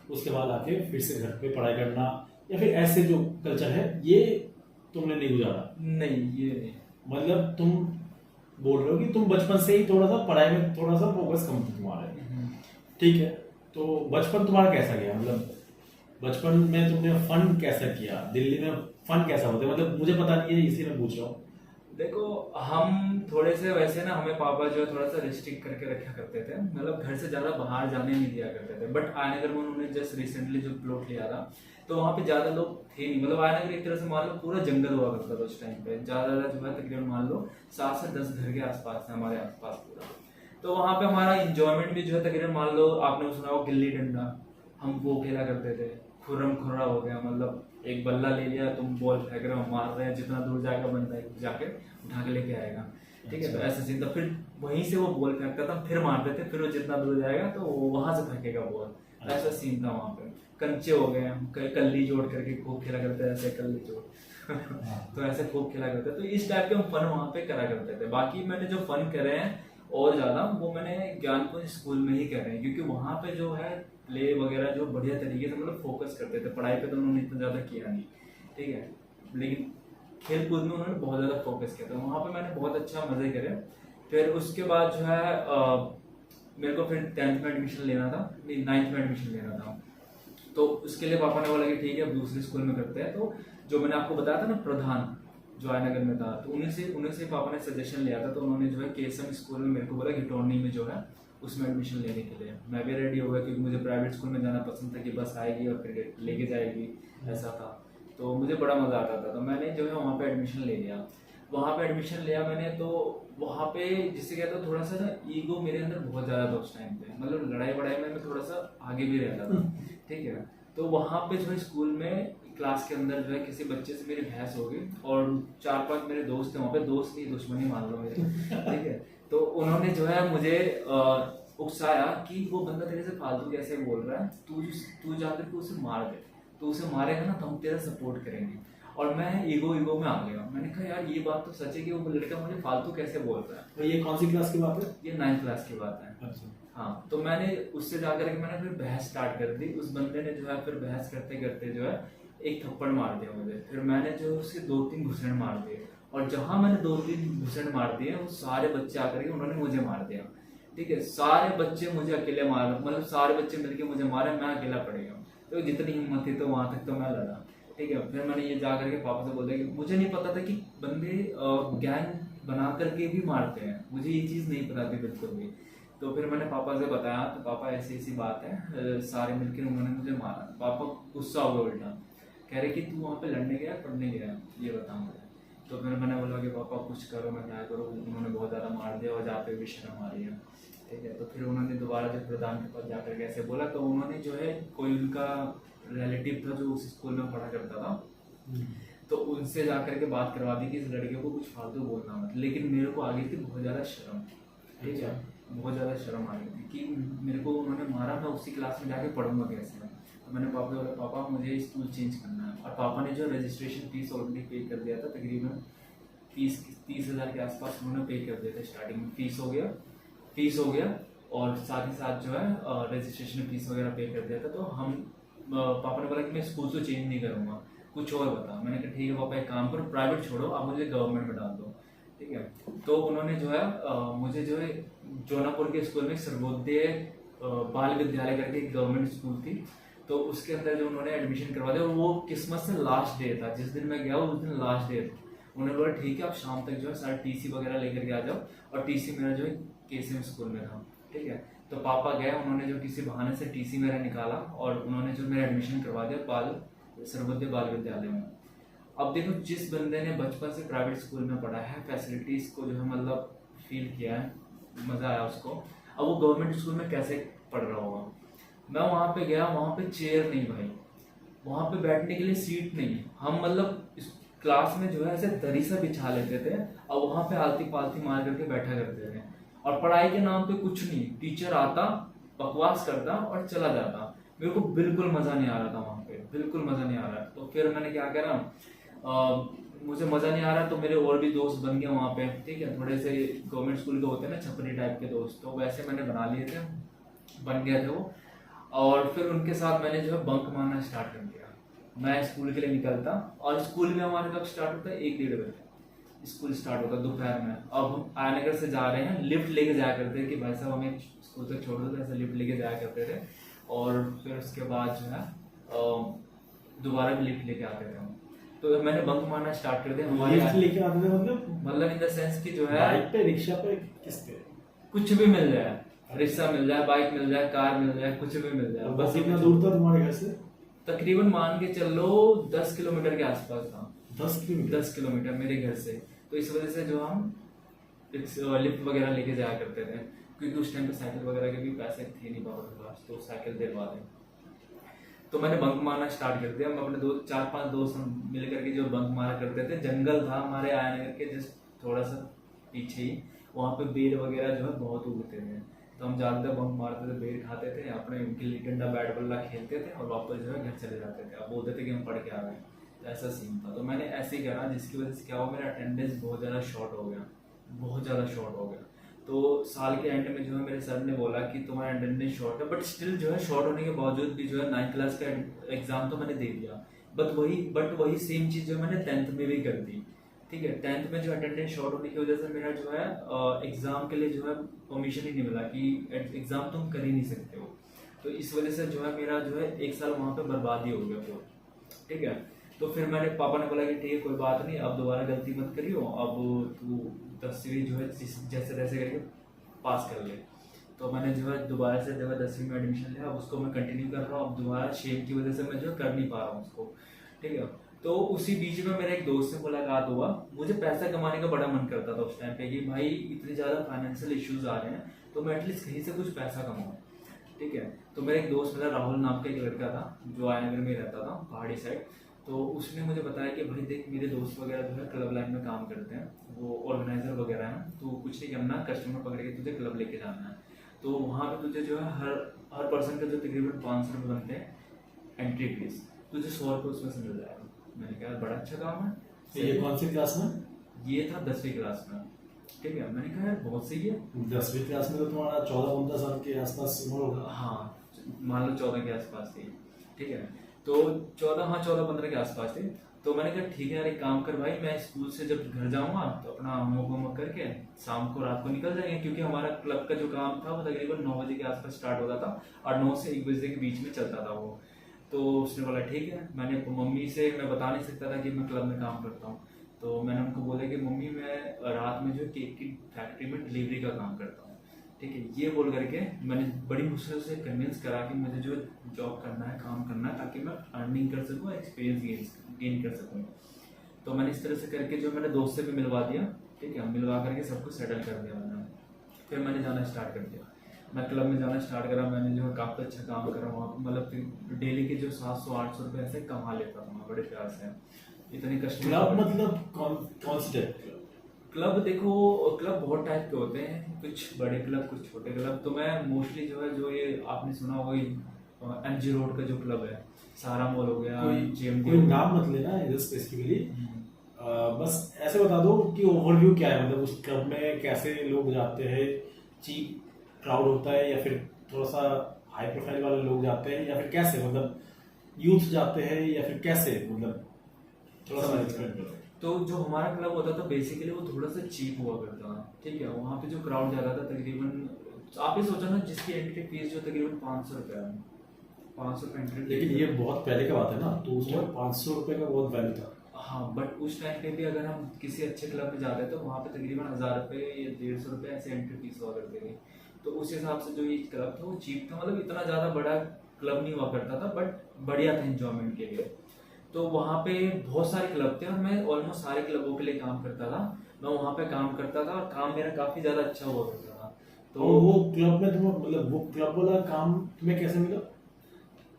उसके बाद आके फिर से घर पे पढ़ाई करना, या फिर ऐसे जो कल्चर है ये तुमने नहीं गुजारा? नहीं, ये नहीं। मतलब तुम बोल रहे हो कि तुम बचपन से ही थोड़ा सा पढ़ाई में थोड़ा सा फोकस कम था तुम्हारे, ठीक है। तो बचपन तुम्हारा कैसा गया? मतलब बचपन में तुमने फन कैसा किया? दिल्ली में फन कैसा होता है? मतलब मुझे पता नहीं है इसलिए मैं पूछ रहा हूँ। देखो हम थोड़े से वैसे ना, हमें पापा जो है थोड़ा सा रिस्ट्रिक्ट करके रखा करते थे, मतलब घर से ज्यादा बाहर जाने नहीं दिया करते थे। बट आयनगर में उन्होंने जस्ट रिसेंटली जो प्लॉट लिया था, तो वहाँ पे ज्यादा लोग थे नहीं। मतलब आयनगर एक तरह से मान लो पूरा जंगल हुआ करता था उस टाइम पे। ज्यादा जो है तकरीबन मान लो 7 से 10 घर के आसपास है हमारे आसपास पूरा। तो वहाँ पे हमारा इंजॉयमेंट भी जो है तकरीबन मान लो आपने सुना हो गिल्ली डंडा, हम वो खेला करते थे। खुर्रम खुर्रा हो गया, मतलब एक बल्ला ले लिया, तुम बॉल फेंक रहे हो, मार रहे हैं, जितना दूर जाएगा बंदा जाके उठा के लेके आएगा। ठीक है। तो अच्छा। ऐसा सीन था, फिर वहीं से वो बॉल फेंकता था, फिर मारते थे, फिर वो जितना दूर जाएगा तो वो वहां से फेंकेगा बॉल। ऐसा सीन था वहाँ पे। कंचे हो गए, कल्ली जोड़ करके खूब खेला करते हैं, ऐसे कल्ली जोड़ तो ऐसे खूब खेला करते हैं। तो इस टाइप के हम फन वहाँ पे करा करते थे। बाकी मैंने जो फन करे हैं और ज्यादा, वो मैंने ज्ञानकुंज स्कूल में ही करे हैं, क्योंकि वहाँ पे जो है प्ले वगैरह जो बढ़िया तरीके से मतलब फोकस करते थे। पढ़ाई पे तो उन्होंने इतना ज्यादा किया नहीं, ठीक है, लेकिन खेल कूद में उन्होंने बहुत ज्यादा फोकस किया था। वहाँ पे मैंने बहुत अच्छा मजे करे। फिर उसके बाद जो है मेरे को फिर 10th में एडमिशन लेना था, नहीं 9th में एडमिशन लेना था। तो उसके लिए पापा ने बोला कि ठीक है अब दूसरे स्कूल में करते हैं। तो जो मैंने आपको बताया था ना प्रधान, जो आयनगर में था, तो उन्हीं से पापा ने सजेशन लिया था। तो उन्होंने जो है केएसएम स्कूल में मेरे को बोला कि टोनी में जो है उसमें एडमिशन लेने के लिए। मैं भी रेडी हो गया, क्योंकि मुझे प्राइवेट स्कूल में जाना पसंद था कि बस आएगी और फिर लेके जाएगी, ऐसा था। तो मुझे बड़ा मजा आता था। तो मैंने जो है वहाँ पे एडमिशन ले लिया। वहाँ पे एडमिशन लिया मैंने, तो वहाँ पे जिसे कहता हूँ थोड़ा सा ना ईगो मेरे अंदर बहुत ज़्यादा था उस टाइम पे। मतलब लड़ाई वड़ाई में मैं थोड़ा सा आगे भी रहता था, ठीक है। तो वहाँ पे जो है स्कूल में क्लास के अंदर जो है किसी बच्चे से मेरी बहस हो गई, और 4-5 मेरे दोस्त थे वहाँ पे, दोस्त नहीं दुश्मनी मान लो मेरे, ठीक है। तो उन्होंने जो है मुझे उकसाया कि वो बंदा तेरे से फालतू कैसे बोल रहा है, तू जाकर के उसे मार दे, तो उसे मारेगा ना तो हम तेरा सपोर्ट करेंगे। और मैं ईगो में आ गया। मैंने कहा यार ये बात तो सच है कि वो लड़का मुझे फालतू कैसे बोल रहा है। तो ये कौन सी क्लास की बात है? ये 9th क्लास की बात है। अच्छा। हाँ, तो मैंने उससे जाकर के मैंने फिर बहस स्टार्ट कर दी। उस बंदे ने जो है फिर बहस करते करते जो है एक थप्पड़ मार दिया मुझे। फिर मैंने जो उसके 2-3 घुसड़ मार दिए, और जहां मैंने 2-3 घुसड़ मार दिए वो सारे बच्चे आकर के उन्होंने मुझे मार दिया, ठीक है। सारे बच्चे मुझे अकेले मार, मतलब सारे बच्चे मिलके मुझे मारे, मैं अकेला पड़ गया। तो जितनी हिम्मत थी तो वहां तक तो मैं लड़ा, ठीक है। फिर मैंने ये जा करके पापा से बोल दिया कि मुझे नहीं पता था कि बंदे गैंग बना करके भी मारते हैं, मुझे ये चीज़ नहीं पता थी बिल्कुल भी। तो फिर मैंने पापा से बताया, तो पापा ऐसी ऐसी बात है, सारे मिलकर उन्होंने मुझे मारा। पापा गुस्सा हो गया उल्टा, कह रहे कि तू वहाँ पे लड़ने गया पढ़ने गया, ये बता मुझे। तो फिर मैंने बोला कि पापा कुछ करो, मैं क्या करूँ, उन्होंने बहुत ज़्यादा मार दिया और जहाँ पे भी शर्म आ रही है, ठीक है। तो फिर उन्होंने दोबारा जब प्रधान के पास जाकर के ऐसे बोला, तो उन्होंने जो है कोई उनका रिलेटिव था जो उस स्कूल में पढ़ा करता था, तो उनसे जाकर के बात करवा दी कि इस लड़के को कुछ फालतू बोलना मत। लेकिन मेरे को आ गई थी बहुत ज़्यादा शर्म, ठीक है, बहुत ज़्यादा शर्म आ गई थी कि मेरे को उन्होंने मारा, मैं उसी क्लास में जाके पढ़ूंगा कैसे। तो मैंने पापा बोला पापा मुझे स्कूल चेंज करना है। और पापा ने जो रजिस्ट्रेशन फीस ऑलरेडी पे कर दिया था, तकरीबन 30,000 के आसपास उन्होंने पे कर दिया था स्टार्टिंग में। फीस हो गया और साथ ही साथ जो है रजिस्ट्रेशन फीस वगैरह पे कर दिया था। तो हम पापा ने बोला कि मैं स्कूल तो चेंज नहीं करूँगा, कुछ और बता। मैंने कहा ठीक है पापा, एक काम करो प्राइवेट छोड़ो, आप मुझे गवर्नमेंट में डाल दो, ठीक है। तो उन्होंने जो है मुझे जो है जौनापुर के स्कूल में सर्वोदय बाल विद्यालय करके एक गवर्नमेंट स्कूल थी, तो उसके अंदर जो उन्होंने एडमिशन करवा दिया। और वो किस्मत से लास्ट डे था, जिस दिन मैं गया उस दिन लास्ट डे था। उन्होंने बोला ठीक है आप शाम तक जो है सारा टीसी वगैरह लेकर के आ जाओ। और टीसी मेरा जो है केसीएम स्कूल में था, ठीक है। तो पापा गए, उन्होंने जो किसी बहाने से टीसी मेरा निकाला और उन्होंने जो मेरा एडमिशन करवा दिया सर्वोदय बाल विद्यालय में। अब देखो, जिस बंदे ने बचपन से प्राइवेट स्कूल में पढ़ा है, फैसिलिटीज को जो है मतलब फील किया है, मजा आया उसको, अब वो गवर्नमेंट स्कूल में कैसे पढ़ रहा होगा। मैं वहाँ पे गया, वहाँ पे चेयर नहीं भाई, वहाँ पे बैठने के लिए सीट नहीं। हम मतलब इस क्लास में जो है ऐसे दरी सा बिछा लेते थे और वहाँ पे आलती पालती मार करके बैठा करते थे। और पढ़ाई के नाम पे कुछ नहीं, टीचर आता, बकवास करता और चला जाता। मेरे को बिल्कुल मजा नहीं आ रहा था वहाँ पे, बिल्कुल मजा नहीं आ रहा। तो फिर मैंने क्या करा, मुझे मजा नहीं आ रहा, तो मेरे और भी दोस्त बन गए वहाँ पे, ठीक है। थोड़े से गवर्नमेंट स्कूल के होते हैं ना छपरी टाइप के दोस्त, तो वैसे मैंने बना लिए थे, बन गए थे वो। और फिर उनके साथ मैंने जो है बंक मारना स्टार्ट कर दिया। मैं स्कूल के लिए निकलता, और स्कूल में हमारे कब स्टार्ट होता है, 1-1:30 बजे स्कूल स्टार्ट होता है दोपहर में। अब हम आयनगर से जा रहे हैं, लिफ्ट लेके जाया करते थे कि भाई साहब हमें स्कूल तक छोड़ दो, ऐसे लिफ्ट लेके जाया करते थे। और फिर उसके बाद जो है दोबारा भी लिफ्ट लेके आते थे हम। तो मैंने बंक मारना स्टार्ट कर दिया। हमारे लिफ्ट लेके आते थे मतलब इन द सेंस कि जो है बाइक पे, रिक्शा पे, किस पे? कुछ भी मिल जाए, रिक्शा मिल जाए, बाइक मिल जाए, कार मिल जाए, कुछ भी मिल जाए। बस कितना दूर था तुम्हारे घर से? तकरीबन मान के चलो 10 किलोमीटर के आसपास था। 10 किलोमीटर मेरे घर से। तो इस वजह से जो हम लिफ्ट वगैरह लेके जाया करते थे, क्योंकि उस टाइम पे साइकिल वगैरह के भी पैसे थे नहीं पापा के पास, तो साइकिल दिलवा दें। तो मैंने बंक मारना स्टार्ट कर दिया। मैं अपने 4-5 दोस्त हम मिल करके जो बंक मारा करते थे, जंगल था हमारे आयनगर के जस्ट थोड़ा सा पीछे ही, वहाँ पे बेर वगैरह जो है बहुत उगते थे। तो हम ज़्यादातर बंक मारते थे, बेर खाते थे, अपने गिल्ली डंडा बैट बल्ला खेलते थे और वापस जो है घर चले जाते थे। अब बोलते थे कि हम पढ़ के आ गए। तो ऐसा सीन था। तो मैंने ऐसे ही करा, जिसकी वजह से क्या हुआ, मेरा अटेंडेंस बहुत ज़्यादा शॉर्ट हो गया, बहुत ज़्यादा शॉर्ट हो गया। तो साल के एंड में जो है मेरे सर ने बोला कि तुम्हारा अटेंडेंस शॉर्ट है, बट स्टिल जो है शॉर्ट होने के बावजूद भी जो है 9th क्लास का एग्जाम तो मैंने दे दिया। बट वही सेम चीज़ जो मैंने 10th में भी कर दी। ठीक है, 10th में जो अटेंडेंस शॉर्ट होने की वजह से मेरा जो है एग्जाम के लिए जो है परमिशन ही नहीं मिला कि एग्जाम तुम कर ही नहीं सकते हो। तो इस वजह से जो है मेरा जो है 1 साल वहाँ पे बर्बाद ही हो गया पूरा। ठीक है, तो फिर मैंने पापा ने बोला कि ठीक है कोई बात नहीं, अब दोबारा गलती मत करियो, अब तू 10वीं जो है जैसे तैसे करके पास कर ले। तो मैंने जो है दोबारा से जो है 10वीं में एडमिशन लिया, अब उसको मैं कंटिन्यू कर रहा हूँ। अब दोबारा शेम की वजह से मैं जो है कर नहीं पा रहा हूँ उसको। ठीक है, तो उसी बीच में मेरे एक दोस्त से मुलाकात हुआ। मुझे पैसा कमाने का बड़ा मन करता था उस टाइम पे कि भाई इतने ज़्यादा फाइनेंशियल इश्यूज आ रहे हैं तो मैं एटलीस्ट कहीं से कुछ पैसा कमाऊँ। ठीक है, तो मेरा एक दोस्त मेरा राहुल नाम का एक लड़का था जो आयनगर में रहता था, पहाड़ी साइड। तो उसने मुझे बताया कि भाई देख, मेरे दोस्त वगैरह जो है क्लब लाइन में काम करते हैं, वो ऑर्गेनाइजर वगैरह हैं, तो कुछ नहीं करना, कस्टमर पकड़ के तुझे क्लब लेके जाना है। तो वहाँ पे तुझे जो है हर पर्सन का जो तकरीबन 500 रुपये बनते हैं एंट्री फीस, तुझे 100 रुपये उसमें से मिल जाएगा। मैंने कहा बड़ा अच्छा काम है। तो ये कौन सी क्लास में? ये था 10वीं क्लास में। ठीक है, मैंने कहा यार बहुत सही है। 10वीं क्लास में तो तुम्हारा 14-15 साल के आसपास उम्र होगा। हाँ, मान लो 14 के आसपास थी। ठीक है, तो 14-15 के आसपास थी। तो मैंने कहा ठीक है यार, एक काम कर भाई, मैं स्कूल से जब घर जाऊंगा तो अपना होमवर्क करके शाम को रात को निकल जाएंगे, क्योंकि हमारा क्लब का जो काम था वो तकरीबन 9 बजे के आसपास स्टार्ट होता था और 9 से 1 बजे के बीच में चलता था वो। तो उसने बोला ठीक है। मैंने मम्मी से, मैं बता नहीं सकता था कि मैं क्लब में काम करता हूँ, तो मैंने उनको बोला कि मम्मी मैं रात में जो केक की फैक्ट्री में डिलीवरी का काम करता हूँ। ठीक है, ये बोल करके मैंने बड़ी मुश्किल से कन्विंस करा कि मुझे जो जॉब करना है, काम करना है, ताकि मैं अर्निंग कर सकूँ, एक्सपीरियंस गेन कर सकूँ। तो मैंने इस तरह से करके जो मैंने दोस्त से भी मिलवा दिया। ठीक है, मिलवा करके सब कुछ सेटल कर दिया मैंने। फिर मैंने जाना स्टार्ट कर दिया, मैं क्लब में जाना स्टार्ट करा। मैंने जो है काफ़ी अच्छा काम करा वहाँ पर, मतलब डेली के जो 700-800 रुपये ऐसे कमा लेता था मैं बड़े प्यार से। इतनी कस्टमर क्लब मतलब कौन सी टाइप? क्लब देखो, क्लब बहुत टाइप के होते हैं, कुछ बड़े क्लब कुछ छोटे क्लब। तो मैं मोस्टली जो है, जो ये आपने सुना होगा MG रोड का जो क्लब है, सारा मॉल हो गया, कोई नाम मत लेना इधर स्पेसिफिकली, बस ऐसे बता दो कि ओवरव्यू क्या है, मतलब उस क्लब में कैसे लोग जाते हैं, चीप क्राउड होता है या फिर थोड़ा सा हाई प्रोफाइल वाले लोग जाते हैं, या फिर कैसे, मतलब यूथ जाते हैं या फिर कैसे, मतलब थोड़ा सा एक्सप्लेन करो। तो जो हमारा क्लब होता था बेसिकली वो थोड़ा सा चीप हुआ करता था। ठीक है, वहाँ पे जो क्राउड ज़्यादा था, तकरीबन आप ही सोचो ना, जिसकी एंट्री फीस जो तकरीबन 500 रुपये है, 500 रुपये एंट्री। लेकिन ये बहुत पहले का बात है ना, तो उसमें 500 रुपये का बहुत वैल्यू था। हाँ, बट उस टाइम पे भी अगर हम किसी अच्छे क्लब में जाते तो वहाँ पे तकरीबन 1000 रुपये या 150 रुपये ऐसे एंट्री फीस हुआ करती थी। तो उस हिसाब से जो ये क्लब था वो चीप था, मतलब इतना ज़्यादा बड़ा क्लब नहीं हुआ करता था, बट बढ़िया था एंजॉयमेंट के लिए। तो वहाँ पे बहुत सारे क्लब थे और मैं ऑलमोस्ट सारे क्लबों के लिए काम करता था। मैं वहाँ पे काम करता था और काम मेरा काफ़ी ज़्यादा अच्छा हुआ करता था। तो वो क्लब में तुम, मतलब वो क्लब वाला काम तुम्हें कैसे मिला?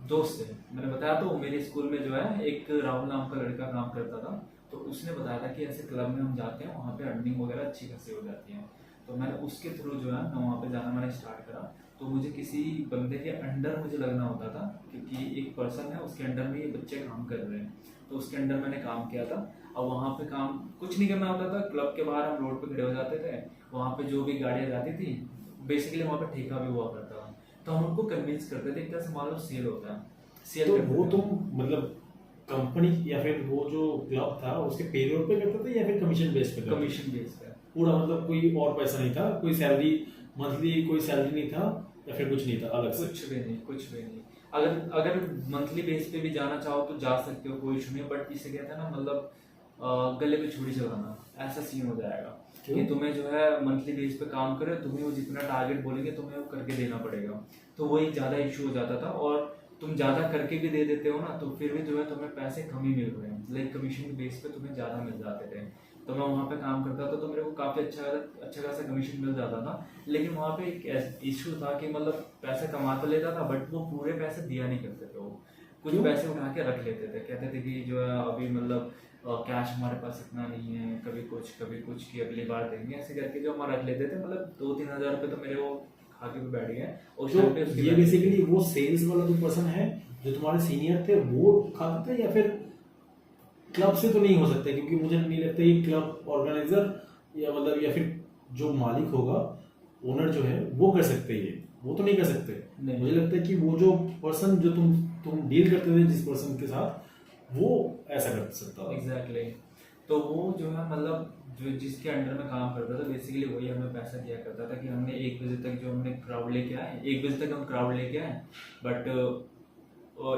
दोस्त से, मैंने बताया तो मेरे स्कूल में जो है एक राहुल नाम का लड़का काम करता था, तो उसने बताया था कि ऐसे क्लब में हम जाते हैं, वहाँ पे अर्निंग वगैरह अच्छी खासी हो जाती है। तो मैंने उसके थ्रू जो है मैं वहाँ पे जाना मैंने स्टार्ट करा। तो मुझे किसी बंदे के अंडर मुझे लगना होता था, क्योंकि एक पर्सन है उसके अंडर में ये बच्चे काम कर रहे हैं, तो उसके अंडर मैंने काम किया था। और वहाँ पे काम कुछ नहीं करना होता था, क्लब के बाहर हम रोड पे खड़े हो जाते थे, वहाँ पे जो भी गाड़ियाँ जाती थी, बेसिकली वहाँ पे ठेका भी हुआ करता था, तो हम उनको कन्विंस करते थे, एक तरह से मान लो सेल होता है, सेल तो करते वो थे। तुम मतलब कंपनी या फिर वो जो क्लब था उसके पेरोल पे करते थे या फिर कमीशन बेस पे करते थे? कमीशन बेस पे पूरा, मतलब कोई और पैसा नहीं था, कोई सैलरी मंथली कोई सैलरी नहीं था या फिर कुछ नहीं था अलग से? कुछ भी नहीं, कुछ भी नहीं। अगर मंथली बेस पे भी जाना चाहो तो जा सकते हो, कोई इशू नहीं, बट इसे कहते हैं ना, मतलब गले पे छुरी चलाना, ऐसा सीन हो जाएगा कि तुम्हें जो है मंथली बेस पे काम करे, तुम्हें वो जितना टारगेट बोलेंगे तुम्हें वो करके देना पड़ेगा। तो वो एक ज़्यादा इशू हो जाता था, और तुम ज़्यादा करके भी दे देते हो ना, तो फिर भी जो है तुम्हें पैसे कम ही मिल रहे हैं, लाइक कमीशन के बेस पे तुम्हें ज़्यादा मिल जाते थे। तो मैं वहाँ पे काम करता था तो मेरे को काफ़ी अच्छा खासा कमीशन मिल जाता था। लेकिन वहाँ पे एक इशू था कि मतलब पैसे कमा तो लेता था, बट वो पूरे पैसे दिया नहीं करते थे, वो कुछ पैसे उठा के रख लेते थे, कहते थे कि जो है अभी मतलब कैश हमारे पास इतना नहीं है, कभी कुछ की अगली बार देंगे, ऐसे करके जो हम रख लेते थे। मतलब 2-3 हज़ार रुपये तो मेरे वो खा के भी बैठ गए उस तो टाइम पे। उसकी ये बेसिकली वो सेल्स वाला जो पर्सन है जो तुम्हारे सीनियर थे वो खाते थे, या फिर क्लब से तो नहीं हो सकता? क्योंकि मुझे नहीं लगता ये क्लब ऑर्गेनाइजर या मतलब या फिर जो मालिक होगा, ओनर जो है, वो कर सकते हैं, वो तो नहीं कर सकते। नहीं। मुझे लगता है कि वो जो पर्सन जो तुम डील करते थे जिस पर्सन के साथ, वो ऐसा कर सकता था। एग्जैक्टली। तो वो जो है मतलब जो जिसके अंडर में काम करता था बेसिकली वही हमें पैसा दिया करता था कि हमने 1 बजे तक जो हमने क्राउड लेके आए, 1 बजे तक हम क्राउड लेके आए, बट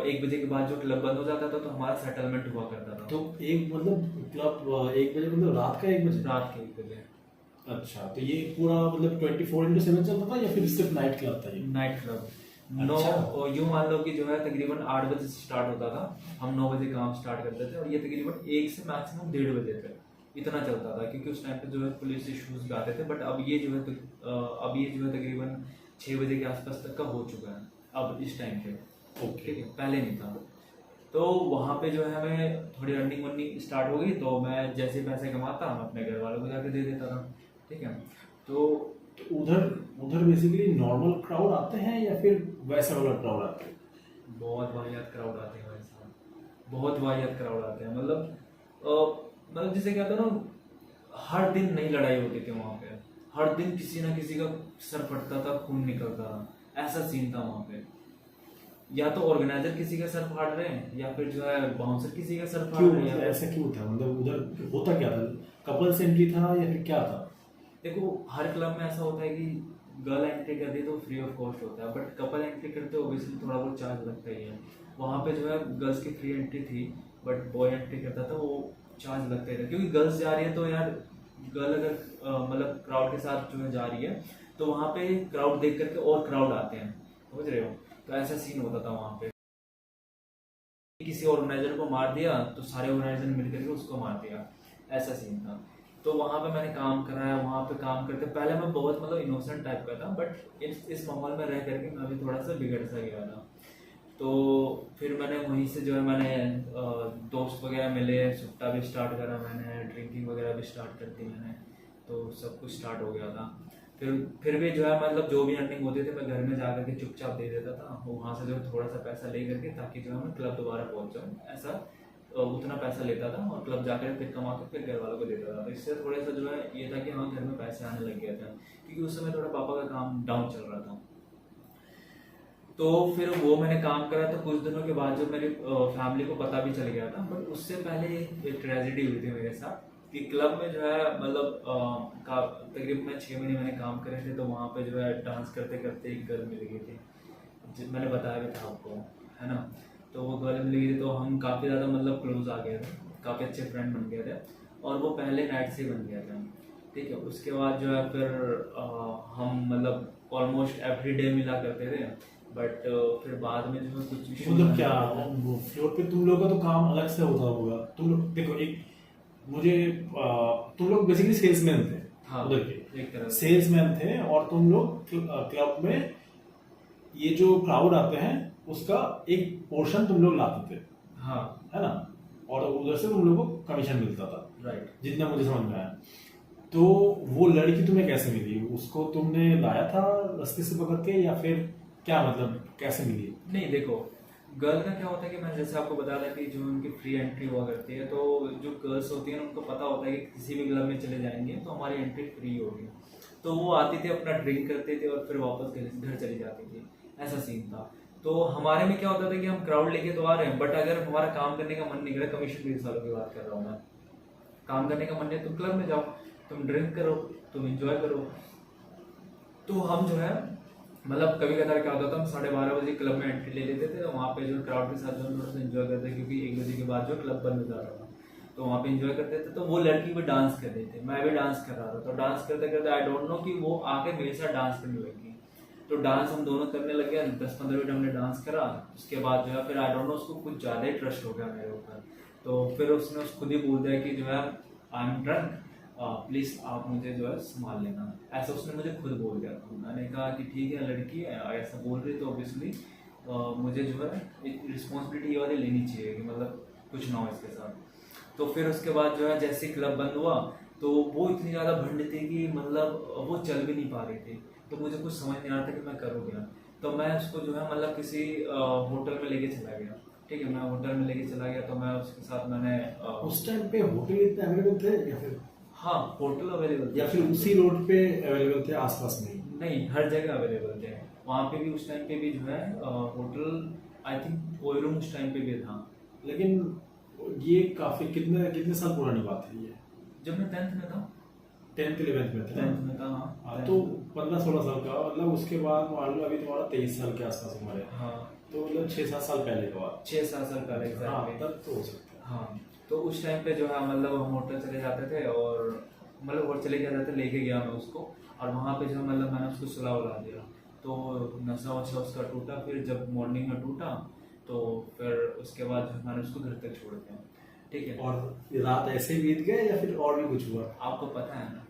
1 बजे के बाद जो क्लब बंद हो जाता था तो हमारा सेटलमेंट हुआ करता था। तो एक मतलब क्लब 1 बजे मतलब रात का 1 बजे? रात के 1 बजे। अच्छा, तो ये पूरा मतलब 24/7 चलता था या फिर सिर्फ नाइट क्लब था ये? Night club. नो, अच्छा। यूँ मान लो कि जो है तकरीबन 8 बजे से स्टार्ट होता था, हम 9 बजे काम स्टार्ट करते थे और ये तकरीबन 1 से मैक्सिमम 1:30 बजे तक इतना चलता था, क्योंकि उस टाइम पे जो है पुलिस इश्यूज भी आते थे। बट अब ये जो है तकरीबन 6 बजे के आसपास तक का हो चुका है अब इस टाइम पे। ओके। ठीक है, पहले नहीं था। तो वहाँ पे जो है हमें थोड़ी अर्निंग वर्निंग स्टार्ट हो गई, तो मैं जैसे पैसे कमाता मैं अपने घर वालों को जाके दे देता था। ठीक है, तो उधर उधर बेसिकली नॉर्मल क्राउड आते हैं या फिर वैसा वाला क्राउड आते हैं? बहुत वाहियात क्राउड आते हैं भाई साहब, बहुत वाहियात क्राउड आते हैं। मतलब जिसे कहते हैं ना, हर दिन नई लड़ाई होती थी वहाँ पे, हर दिन किसी ना किसी का सर फटता था, खून निकलता था, ऐसा सीन था वहाँ पे। या तो ऑर्गेनाइजर किसी का सर फाड़ रहे हैं या फिर जो है बाउंसर किसी का सर फाड़ क्यों, रहे हैं। मतलब ऐसा क्यों था? मतलब उधर होता क्या था? कपल्स एंट्री था या फिर क्या था? देखो, हर क्लब में ऐसा होता है कि गर्ल एंट्री करती है तो फ्री ऑफ कॉस्ट होता है, बट कपल एंट्री करते हो ऑब्वियसली थोड़ा बहुत चार्ज लगता ही है। वहाँ पे जो है गर्ल्स की फ्री एंट्री थी, बट बॉय एंट्री करता था वो चार्ज लगता ही था, क्योंकि गर्ल्स जा रही है तो यार गर्ल अगर मतलब क्राउड के साथ जो है जा रही है तो वहाँ पे क्राउड देख करके और क्राउड आते हैं, समझ रहे हो? तो ऐसा सीन होता था वहाँ पे। किसी ऑर्गेनाइजर को मार दिया तो सारे ऑर्गेनाइजर मिल करके उसको मार दिया, ऐसा सीन था। तो वहाँ पे मैंने काम करा है। वहाँ पे काम करते पहले मैं बहुत मतलब इनोसेंट टाइप का था, बट इस माहौल में रह करके मैं भी थोड़ा सा बिगड़ सा गया था। तो फिर मैंने वहीं से जो है मैंने दोस्त वगैरह मिले, सुट्टा भी स्टार्ट करा मैंने, ड्रिंकिंग वगैरह भी स्टार्ट कर दी मैंने, तो सब कुछ स्टार्ट हो गया था। फिर भी जो है मतलब जो भी अर्निंग होती थी मैं घर में जा करके चुपचाप दे देता था, वहाँ से जो है थोड़ा सा पैसा ले करके, ताकि जो है मैं क्लब दोबारा पहुँच जाऊँ, ऐसा उतना पैसा लेता था और क्लब जाकर फिर कमा के फिर घर वालों को देता था। तो इससे थोड़ा सा जो है ये था कि हाँ घर में पैसे आने लग गया था, क्योंकि उस समय थोड़ा पापा का काम डाउन चल रहा था। तो फिर वो मैंने काम करा, तो कुछ दिनों के बाद जो मेरी फैमिली को पता भी चल गया था। बट उससे पहले एक ट्रेजेडी हुई थी मेरे साथ कि क्लब में जो है मतलब तकरीबन मैं 6 महीने मैंने काम करे थे, तो वहाँ पे जो है डांस करते करते एक गर्ल मिल गई थी, मैंने बताया भी था आपको, है ना? तो वो गर्ल मिल गई थी, तो हम काफ़ी ज़्यादा मतलब क्लोज आ गए थे, काफ़ी अच्छे फ्रेंड बन गए थे, और वो पहले नाइट से बन गया था। ठीक है, उसके बाद जो है फिर हम मतलब ऑलमोस्ट एवरी डे मिला करते थे, बट फिर बाद में जो है कुछ इश्यूज मतलब क्या फ्लोर पे तुम लोग का तो काम अलग से होता होगा? तुम लोग देखो, एक मुझे तुम लोग बेसिकली सेल्समैन थे। हाँ, उधर के एक तरह से सेल्समैन थे, और तुम लोग क्लब में ये जो क्राउड आते हैं उसका एक पोर्शन तुम लोग लाते थे, हाँ, है ना? और उधर से तुम लोग को कमीशन मिलता था, राइट। जितना मुझे समझ में आया। तो वो लड़की तुम्हें कैसे मिली? उसको तुमने लाया था रास्ते से पकड़ के, या फिर क्या, मतलब कैसे मिली? नहीं, देखो, गर्ल का क्या होता है कि मैं जैसे आपको बता था कि जो उनकी फ्री एंट्री हुआ करती है, तो जो गर्ल्स होती हैं उनको पता होता है कि किसी भी क्लब में चले जाएंगे तो हमारी एंट्री फ्री होगी। तो वो आती थी, अपना ड्रिंक करते थे और फिर वापस घर चली जाती थी, ऐसा सीन था। तो हमारे में क्या होता था कि हम क्राउड लेके तो आ रहे हैं, बट अगर हमारा काम करने का मन नहीं करे, कमीशन 20 सालों की बात कर रहा हूँ मैं, काम करने का मन नहीं, तुम क्लब में जाओ, तुम ड्रिंक करो, तुम इंजॉय करो। तो हम जो है मतलब कभी कभार क्या होता था, हम 12:30 बजे क्लब में एंट्री ले लेते थे, तो वहाँ पे जो क्राउड के साथ जो थोड़ा सा इन्जॉय करते, क्योंकि 1 बजे के बाद जो क्लब बंद हो जाता था, तो वहाँ पे इन्जॉय करते थे। तो वो लड़की भी डांस कर रही थी, मैं भी डांस कर रहा था, तो डांस करते करते आई डोंट नो कि वो आके मेरे साथ डांस करने लगी। तो डांस हम दोनों करने लगे, 10-15 मिनट हमने डांस करा। उसके बाद जो है फिर आई डोंट नो उसको कुछ ज़्यादा ही ट्रस्ट हो गया मेरे ऊपर, तो फिर उसने खुद ही बोल दिया कि जो है आई एम ड्रंक, प्लीज़ आप मुझे जो है संभाल लेना, ऐसा उसने मुझे खुद बोल दिया था। मैंने कहा कि ठीक है, लड़की है ऐसा बोल रही, तो ऑब्वियसली मुझे जो है एक रिस्पॉन्सिबिलिटी ये वाली लेनी चाहिए कि मतलब कुछ ना हो इसके साथ। तो फिर उसके बाद जो है जैसे क्लब बंद हुआ तो वो इतनी ज़्यादा भंड थी कि मतलब वो चल भी नहीं पा रही थी। तो मुझे कुछ समझ नहीं आ रहा था कि मैं करूँ क्या। तो मैं उसको जो है मतलब किसी होटल में लेके चला गया। ठीक है, मैं होटल में लेके चला गया तो मैं उसके साथ मैंने उस टाइम पे होटल इतने अवेलेबल थे या फिर? हाँ, होटल अवेलेबल या फिर उसी रोड पे अवेलेबल थे आसपास में? नहीं, हर जगह अवेलेबल थे। वहाँ पे भी उस टाइम पे भी जो है होटल, आई थिंक कोई रूम उस टाइम पे भी था। लेकिन ये काफी कितने कितने साल पुरानी बात है ये? जब मैं 10th में था। 10th 11th में था? 10th में था, हाँ। हाँ, तो 15-16 साल का मतलब उसके बाद मान लो अभी तुम्हारा 23 साल के आसपास उम्र है। हाँ, तो मतलब 6-7 साल पहले का बात। 6-7 साल पहले हाँ, एग्जैक्टली। तब तो हो सकता है। हाँ, तो उस टाइम पे जो है मतलब हम होटल चले जाते थे और मतलब और चले जाते थे, लेके गया मैं उसको। और वहाँ पे जो मतलब मैंने उसको सुला उला दिया तो नशा वशा उसका टूटा। फिर जब मॉर्निंग में टूटा तो फिर उसके बाद जो मैंने उसको घर तक छोड़ दिया। ठीक है, और रात ऐसे ही बीत गए या फिर और भी कुछ हुआ? आपको पता है ना।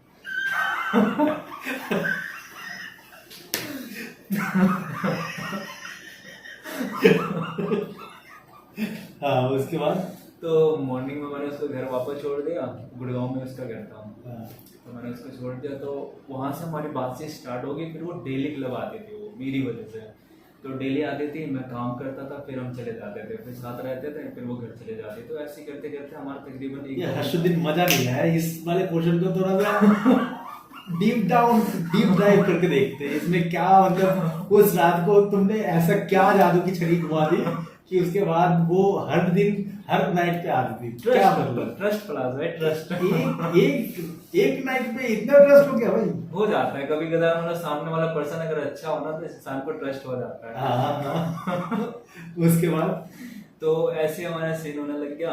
हाँ, उसके बाद? तो मॉर्निंग में मैंने उसको घर वापस छोड़ दिया। गुड़गांव में उसका घर था। हाँ। तो मैंने उसको छोड़ दिया तो वहाँ से हमारी बातचीत स्टार्ट हो गई। फिर वो डेली क्लब आती थी, वो मेरी वजह से। तो डेली आती थी, मैं काम करता था, फिर हम चले जाते थे, फिर साथ रहते थे, फिर वो घर चले जाते। तो ऐसे ही करते करते हमारा तकरीबन ये हर्षुद्दीन मजा नहीं है इस वाले पोर्शन को थोड़ा सा डीप डाइव करके देखते हैं इसमें क्या मतलब उस रात को तुमने ऐसा क्या जादू की छड़ी घुमा दी कि उसके बाद वो हर दिन हर नाइट पे आती थी? क्या मतलब ट्रस्ट प्लाजा है, ट्रस्ट। एक नाइट पे इतना ट्रस्ट हो गया भाई? हो जाता है कभी कदार, मतलब सामने वाला पर्सन अगर अच्छा हो ना तो इंसान को ट्रस्ट हो जाता है। हाँ। उसके बाद तो ऐसे हमारा सीन होने लग गया।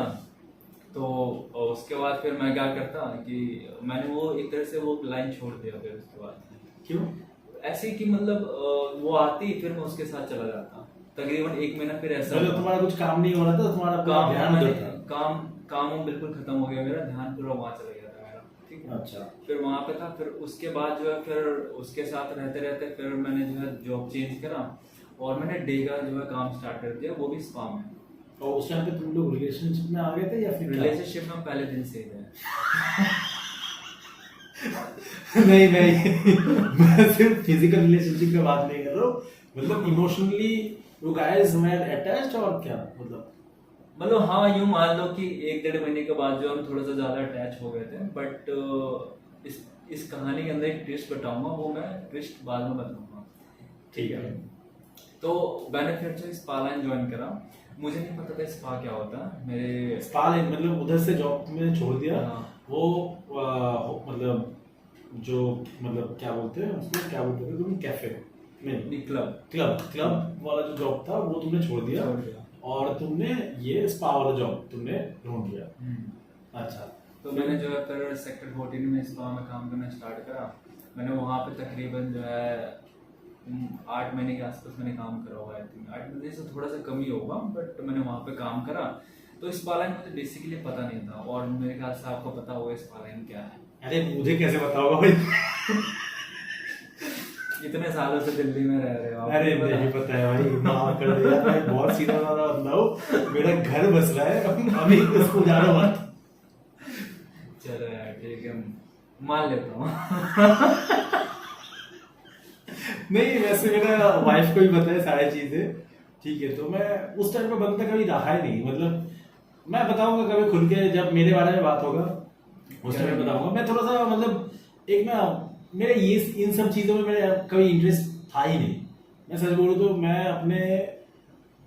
तो उसके बाद फिर मैं क्या करता कि मैंने वो एक तरह से वो लाइन छोड़ दिया। फिर उसके बाद क्यों? ऐसे कि मतलब वो आती, फिर मैं उसके साथ चला जाता तकरीबन 1 महीना। फिर ऐसा मतलब तुम्हारा कुछ काम नहीं हो रहा था, तुम्हारा काम ध्यान उधर था? काम बिल्कुल खत्म हो गया, मेरा ध्यान पूरा वहाँ चला गया था मेरा। ठीक है, अच्छा। फिर वहाँ पे था। फिर उसके बाद जो है फिर उसके साथ रहते रहते फिर मैंने जो है जॉब चेंज करा और मैंने डे का जो है काम स्टार्ट कर दिया, वो भी स्पा में। और उस टाइम पे तुम लोग रिलेशनशिप में आ गए थे या फिर क्या? रिलेशनशिप में हम पहले दिन से ही थे। नहीं मैं सिर्फ फिजिकल रिलेशनशिप की बात नहीं कर रहा हूँ, मतलब emotionally you guys were attached और क्या मतलब हाँ, यूं मान लो कि 1-1.5 महीने के बाद जो हम थोड़ा सा ज्यादा अटैच हो गए थे। बट इस कहानी के अंदर एक ट्विस्ट बताऊंगा, वो मैं ट्विस्ट बाद में बताऊंगा। ठीक है। तो मैंने फिर जो स्पा लाइन ज्वाइन करा, मुझे नहीं पता था स्पा क्या होता। मेरे स्पा लाइन मतलब उधर से जॉब में छोड़ दिया? हाँ। वो मतलब जो मतलब क्या बोलते हैं उसको, क्या बोलते थे तुम, कैफे नहीं क्लब वाला जो जॉब था वो तुमने छोड़ दिया और तुमने ये स्पा वाला जॉब तुमने ढूंढ लिया। अच्छा। तो मैंने जो है फिर सेक्टर 14 में स्पा में काम करना स्टार्ट करा। मैंने वहाँ पे तकरीबन जो है 8 महीने के आसपास मैंने काम करा हुआ है। 8 महीने से थोड़ा सा कम ही होगा, बट मैंने वहाँ पे काम करा। तो स्पा लाइन मुझे बेसिकली पता नहीं था और मेरे ख्याल से आपको पता होगा स्पा लाइन क्या है। अरे मुझे कैसे पता होगा भाई? इतने सालों से दिल्ली में रह रहे हो। अरे नहीं पता है भाई, माफ कर दिया। मैं बहुत सीधा साधा बंदा हूँ, मेरा घर बस रहा है, अभी उसको जानो मत। चलो यार ठीक है, मान लेता हूँ। नहीं वैसे मेरा वाइफ को भी पता है सारी चीजें, ठीक है। तो मैं उस टाइम पे बंदा कभी रहा ही नहीं, मतलब मैं बताऊंगा कभी खुल के, जब मेरे बारे में बात होगा उस टाइम में बताऊंगा। मैं थोड़ा सा मतलब एक ना मेरे ये इन सब चीजों में मेरा कभी इंटरेस्ट था ही नहीं। मैं सच बोलूं तो मैं अपने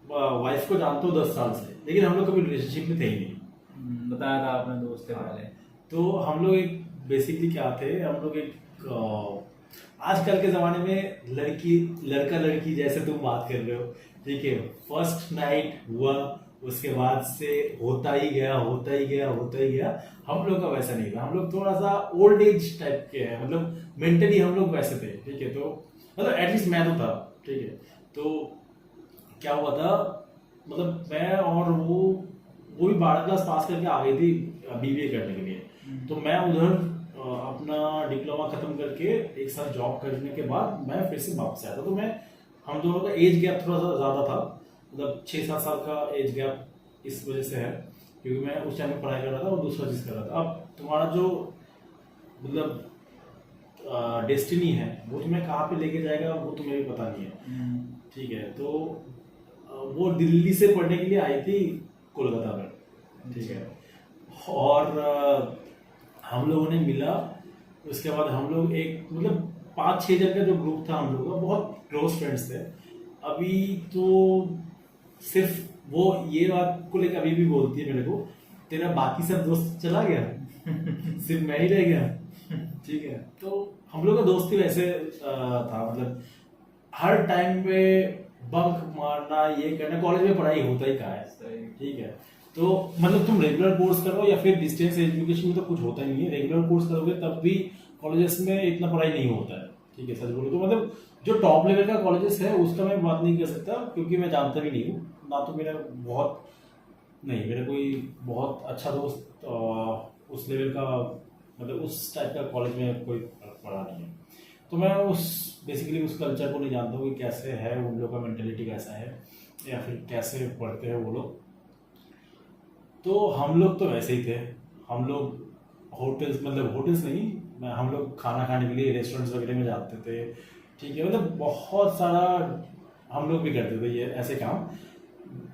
वाइफ को जानता हूँ 10 साल से, लेकिन हम लोग कभी रिलेशनशिप में थे ही नहीं। बताया था आपने दोस्त पहले। तो हम लोग एक बेसिकली क्या थे, हम लोग एक आजकल के जमाने में लड़का लड़की जैसे तुम बात कर रहे हो, ठीक है, फर्स्ट नाइट हुआ, उसके बाद से होता ही गया। हम लोग का वैसा नहीं था, हम लोग थोड़ा सा ओल्ड एज टाइप के हैं, मतलब मेंटली हम लोग वैसे थे, ठीक है। तो मतलब एटलीस्ट मैं तो था, ठीक है। तो क्या हुआ था, मतलब मैं और वो भी 12 क्लास पास करके आ गई थी BBA करने के लिए। तो मैं उधर अपना डिप्लोमा खत्म करके एक साथ जॉब करने के बाद मैं फिर से वापस आया था। तो हम दोनों का एज गैप थोड़ा सा ज्यादा था, मतलब 6-7 साल का एज गैप इस वजह से है क्योंकि मैं उस टाइम में पढ़ाई कर रहा था और दूसरा चीज़ कर रहा था। अब तुम्हारा जो मतलब डेस्टिनी है वो तुम्हें कहाँ पे लेके जाएगा वो तुम्हें भी पता नहीं है, ठीक है। तो वो दिल्ली से पढ़ने के लिए आई थी कोलकाता में, ठीक है। और हम लोगों ने मिला, उसके बाद हम लोग एक मतलब 5-6 जन का जो ग्रुप था हम लोग का, बहुत क्लोज फ्रेंड्स थे। अभी तो सिर्फ वो ये बात को लेकर अभी भी बोलती है मेरे को, तेरा बाकी सब दोस्त चला गया सिर्फ मैं ही रह गया, ठीक है। तो हम लोग का दोस्ती वैसे था, मतलब हर टाइम पे बंक मारना ये करना, कॉलेज में पढ़ाई होता ही कहाँ है, ठीक है। तो मतलब तुम रेगुलर कोर्स करो या फिर डिस्टेंस एजुकेशन में तो कुछ होता ही नहीं है। रेगुलर कोर्स करोगे तब भी कॉलेजेस में इतना पढ़ाई नहीं होता है, ठीक है। सच बोलो तो मतलब जो टॉप लेवल का कॉलेजेस है उसका मैं बात नहीं कर सकता, क्योंकि मैं जानता भी नहीं हूँ ना। तो मेरा मेरा कोई बहुत अच्छा दोस्त उस लेवल का, मतलब उस टाइप का कॉलेज में कोई पढ़ा नहीं है। तो मैं बेसिकली उस कल्चर को नहीं जानता हूँ कि कैसे है उन लोगों का, मेंटेलिटी कैसा है या फिर कैसे पढ़ते हैं वो लोग। तो हम लोग तो वैसे ही थे, हम लोग होटल्स नहीं, हम लोग खाना खाने के लिए रेस्टोरेंट्स वगैरह में जाते थे, ठीक है। मतलब बहुत सारा हम लोग भी करते थे ये ऐसे काम,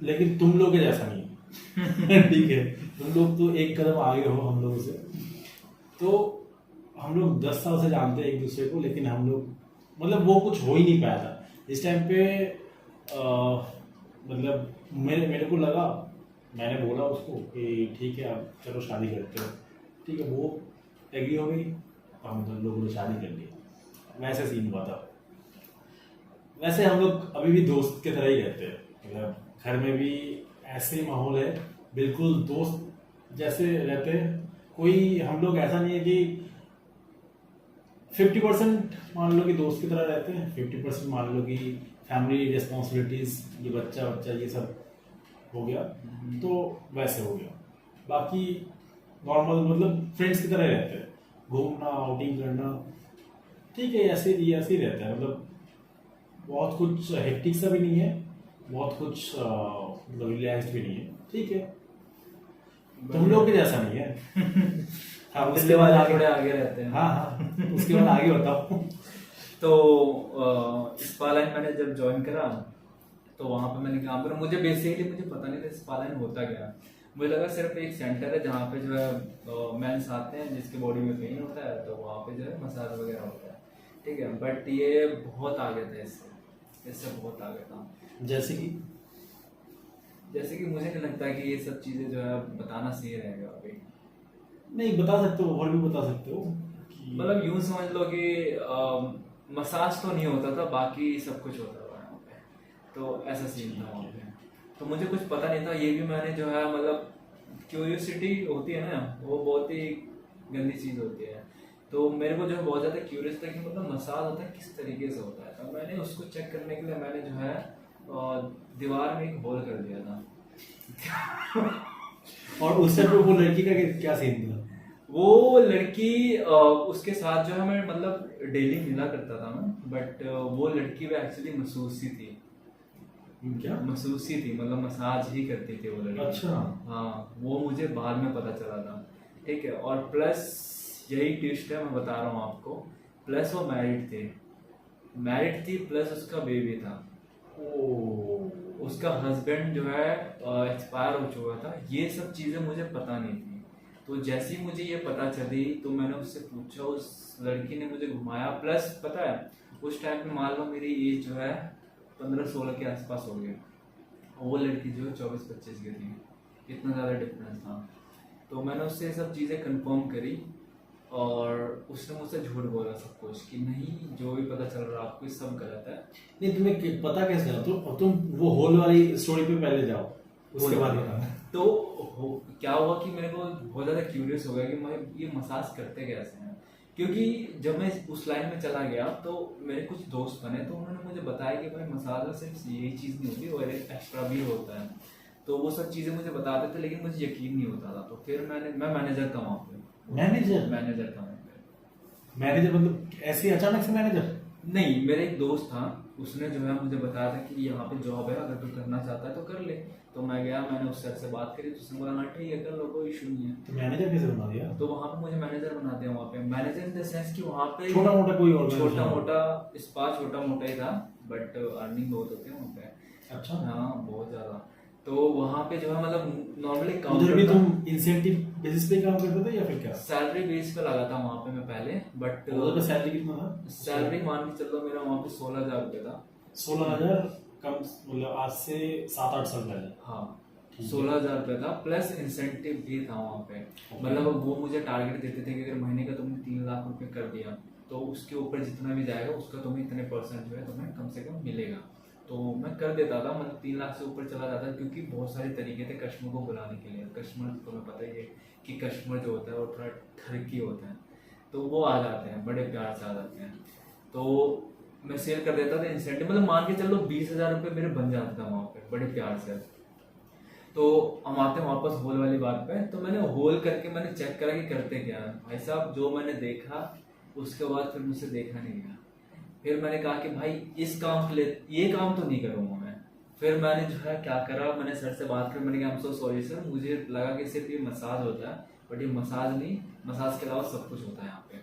लेकिन तुम लोग के जैसा नहीं है ठीक है। तुम लोग तो एक कदम आगे हो हम लोगों से। तो हम लोग 10 साल से जानते हैं एक दूसरे को, लेकिन हम लोग मतलब वो कुछ हो ही नहीं पाया था इस टाइम पे। मतलब मेरे को लगा, मैंने बोला उसको कि ठीक है अब चलो शादी करते हो, ठीक है। वो एग्री हो गई, हम दोनों लोगों ने शादी कर ली, वैसे सीन हुआ था। वैसे हम लोग अभी भी दोस्त की तरह ही रहते हैं, मतलब घर में भी ऐसे ही माहौल है, बिल्कुल दोस्त जैसे रहते हैं। कोई हम लोग ऐसा नहीं है कि 50% मान लो कि दोस्त की तरह रहते हैं, 50% मान लो कि फैमिली रिस्पॉन्सिबिलिटीज, ये बच्चा ये सब हो गया, तो वैसे हो गया। बाकी नॉर्मल मतलब फ्रेंड्स की तरह रहते हैं, घूमना आउटिंग करना, ठीक है। ऐसे ही रहता है, मतलब बहुत कुछ हेक्टिक सा भी नहीं है, बहुत कुछ मतलब रिलैक्स्ड भी नहीं है, ठीक है। तुम लोग के जैसा नहीं है हाँ, उसके बाद थोड़े आगे रहते हैं। हाँ उसके बाद आगे बताओ। तो स्पालाइन मैंने जब ज्वाइन करा तो वहाँ पे मैंने काम करा। मुझे पता नहीं था स्पालाइन होता क्या। मुझे लगा सिर्फ एक सेंटर है जहाँ पे जो है मेंस आते हैं जिसके बॉडी में पेन होता है, तो वहाँ पे जो है मसाज वगैरह होता है, ठीक है। बट ये बहुत आगे था, इससे बहुत आगे था। जैसे कि मुझे नहीं लगता कि ये सब चीज़ें जो है बताना सही रहेगा अभी। नहीं बता सकते हो, और भी बता सकते हो। मतलब यूं समझ लो कि मसाज तो नहीं होता था, बाकी सब कुछ होता था यहाँ पे, तो ऐसा सीन था वहाँ पे। तो मुझे कुछ पता नहीं था, ये भी मैंने जो है मतलब क्यूरियोसिटी होती है ना, वो बहुत ही गंदी चीज़ होती है। तो मेरे को जो है बहुत ज़्यादा क्यूरियस था कि मतलब मसाज होता है किस तरीके से होता है। तो मैंने उसको चेक करने के लिए मैंने जो है दीवार में एक होल कर दिया था और उस टाइम पे वो लड़की का क्या सीन था? वो लड़की उसके साथ जो है मैं मतलब डेली मिला करता था मैं, बट वो लड़की वो एक्चुअली मसूसी थी। क्या मसूसी थी, मतलब मसाज ही करती थी वो लड़की। अच्छा। हाँ, वो मुझे बाद में पता चला था, ठीक है। और प्लस यही ट्विस्ट है, मैं बता रहा हूँ आपको, प्लस वो मैरिड थी प्लस उसका बेबी था। उसका हस्बैंड जो है एक्सपायर हो चुका था। ये सब चीज़ें मुझे पता नहीं थी। तो जैसे ही मुझे ये पता चली तो मैंने उससे पूछा, उस लड़की ने मुझे घुमाया। प्लस पता है उस टाइम में मान लो मेरी एज जो है 15-16 के आसपास हो गया, और वो लड़की जो है 24-25 की थी। इतना ज़्यादा डिफरेंस था। तो मैंने उससे ये सब चीज़ें कंफर्म करी, और उसने मुझसे झूठ बोला सब कुछ कि नहीं जो भी पता चल रहा है आपको सब गलत है। नहीं तुम्हें पता कैसे चला? तुम वो होल वाली स्टोरी पे पहले जाओ, उसके बाद बताना। तो क्या हुआ कि मेरे को बहुत ज़्यादा क्यूरियस हो गया कि मैं ये मसाज करते कैसे हैं, क्योंकि जब मैं उस लाइन में चला गया तो मेरे कुछ दोस्त बने, तो उन्होंने मुझे बताया कि भाई मसाज में सिर्फ यही चीज़ नहीं होती और एक एक्स्ट्रा भी होता है। तो वो सब चीज़ें मुझे बताते थे, लेकिन मुझे यकीन नहीं होता था। तो फिर मैं मैनेजर था वहाँ पे। मैनेजर था वहाँ पे। मैनेजर मतलब ऐसे अचानक से मैनेजर? नहीं, मेरे एक दोस्त था, उसने जो है मुझे बताया था कि यहाँ पे जॉब है, अगर तू करना चाहता है तो कर ले। तो मैं गया, मैंने उस सर से बात करी, तो उसने बोला हाँ ठीक है कर लो, कोई इशू नहीं है। तो मैनेजर कैसे बना दिया? तो वहाँ पे मुझे मैनेजर बना दिया। वहाँ पे मैनेजर इन द सेंस कि वहाँ पे छोटा मोटा कोई छोटा ऑर्गेनाइजेशन? मोटा स्पा छोटा मोटा ही था, बट अर्निंग बहुत होती है वहाँ पे। अच्छा, हाँ बहुत ज़्यादा। तो वहाँ पे जो है मतलब नॉर्मली उधर भी तुम इंसेंटिव बेसिस पे काम करते थे या फिर क्या? सैलरी बेस पे लगा था वहाँ पे मैं पहले, बट उधर पे सैलरी कितना था? सैलरी मान के चलो मेरा वहाँ पे 16,000 रुपये था। 16,000 कम, मतलब आज से 7-8 साल पहले। हाँ ठीक है। 16,000 रुपये था, प्लस इंसेंटिव भी था वहाँ पे। मतलब वो मुझे टारगेट देते थे कि अगर महीने का तुमने 3 लाख रुपए कर दिया तो उसके ऊपर जितना भी जाएगा उसका तुम्हें इतने % जो है तुम्हें कम से कम मिलेगा। तो मैं कर देता था, मतलब 3 लाख से ऊपर चला जाता, क्योंकि बहुत सारे तरीके थे कस्टमर को बुलाने के लिए। कस्टमर तो तुम्हें पता ही है कि कस्टमर जो होता है वो थोड़ा ठरकी होता है, तो वो आ जाते हैं, बड़े प्यार से आ जाते हैं। तो मैं सेल कर देता था इंसेंटिव, मतलब मान के चलो 20,000 रुपये मेरे बन जाता था वहाँ पे बड़े प्यार से। तो हम आते हैं वापस होल वाली बात पे। तो मैंने होल करके मैंने चेक करा कि करते क्या है भाई साहब। जो मैंने देखा उसके बाद फिर मुझसे देखा नहीं गया। फिर मैंने कहा कि भाई इस काम के लिए ये काम तो नहीं करूँगा मैं। फिर मैंने जो है क्या करा, मैंने सर से बात करी, मैंने कहा I am so sorry sir, मुझे लगा कि सिर्फ ये मसाज होता है, बट ये मसाज नहीं, मसाज के अलावा सब कुछ होता है यहाँ पे,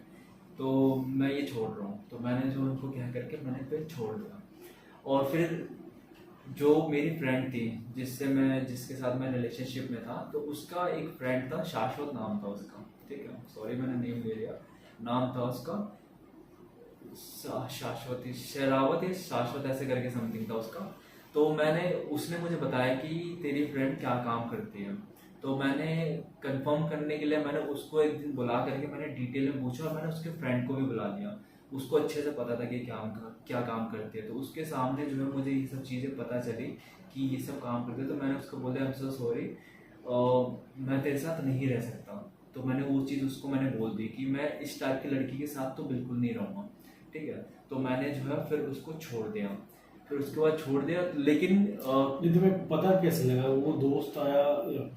तो मैं ये छोड़ रहा हूँ। तो मैंने जो उनको कह करके मैंने फिर छोड़ दिया। और फिर जो मेरी फ्रेंड थी जिसके साथ मैं रिलेशनशिप में था, तो उसका एक फ्रेंड था, शाश्वत नाम था उसका, ठीक है, सॉरी मैंने नेम ले लिया, नाम था उसका शाश्वत, शेरावत या शाश्वत ऐसे करके समथिंग था उसका। तो उसने मुझे बताया कि तेरी फ्रेंड क्या काम करती है। तो मैंने कंफर्म करने के लिए मैंने उसको एक दिन बुला करके मैंने डिटेल में पूछा, और मैंने उसके फ्रेंड को भी बुला लिया। उसको अच्छे से पता था कि क्या काम करती है। तो उसके सामने जो है मुझे ये सब चीज़ें पता चली कि ये सब काम करते हैं। तो मैंने उसको बोला आई एम सो सॉरी, मैं तेरे साथ नहीं रह सकता। तो मैंने वो चीज़ उसको मैंने बोल दी कि मैं इस टाइप की लड़की के साथ तो बिल्कुल नहीं रहूँगा, ठीक है। तो मैंने जो है फिर उसको छोड़ दिया। फिर उसके बाद छोड़ दिया, लेकिन नहीं, तुम्हें पता कैसे लगा? वो दोस्त आया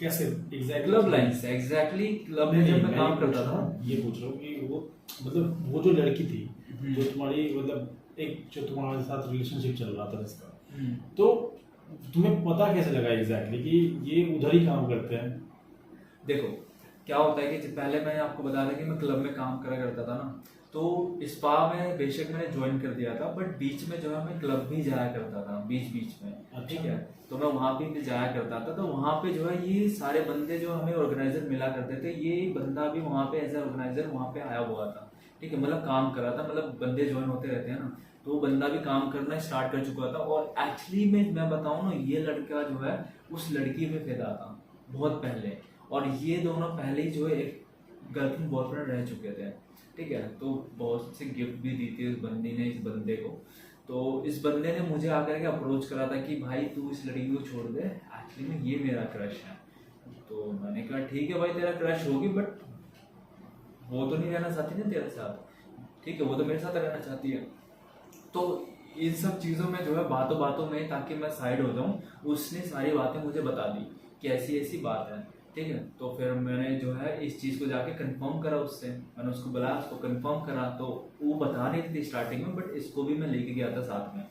कैसे एग्जैक्टली? क्लब लाइन से, एग्जैक्टली क्लब में जब मैं काम करता था। ये पूछ रहा हूँ कि वो मतलब वो जो लड़की थी जो तुम्हारी मतलब एक जो तुम्हारे साथ रिलेशनशिप चल रहा था जिसका, तो तुम्हें पता कैसे लगा एग्जैक्टली कि ये उधर ही काम करते हैं? देखो क्या होता है कि पहले मैंने आपको बताया था कि मैं क्लब में काम करा करता था ना, तो स्पा में बेशक मैंने ज्वाइन कर दिया था, बट बीच में जो है मैं क्लब भी जाया करता था बीच बीच में, ठीक है। तो मैं वहाँ पे भी जाया करता था। तो वहाँ पे जो है ये सारे बंदे जो हमें ऑर्गेनाइजर मिला करते थे, ये बंदा भी वहाँ पे एज ए ऑर्गेनाइजर वहाँ पे आया हुआ था, ठीक है, मतलब काम कर रहा था, मतलब बंदे ज्वाइन होते रहते हैं ना, तो वो बंदा भी काम करना स्टार्ट कर चुका था। और एक्चुअली में मैं बताऊँ ना, ये लड़का जो है उस लड़की पे फिदा था बहुत पहले, और ये दोनों पहले ही जो है एक गर्लफ्रेंड बॉयफ्रेंड रह चुके थे, ठीक है। तो बहुत से गिफ्ट भी दी थी उस बंदी ने इस बंदे को। तो इस बंदे ने मुझे आकर के अप्रोच करा था कि भाई तू इस लड़की को छोड़ दे, एक्चुअली में ये मेरा क्रश है। तो मैंने कहा ठीक है भाई तेरा क्रश होगी, बट वो तो नहीं रहना चाहती ना तेरे साथ, ठीक है, वो तो मेरे साथ रहना चाहती है। तो इन सब चीज़ों में जो है बातों बातों में, ताकि मैं साइड हो जाऊँ, उसने सारी बातें मुझे बता दी कि ऐसी ऐसी बात है, ठीक है। तो फिर मैंने जो है इस चीज़ को जाके कंफर्म करा उससे, मैंने उसको बुलाया, उसको कंफर्म करा। तो वो बता रही थी स्टार्टिंग में, बट इसको भी मैं लेके गया था साथ में।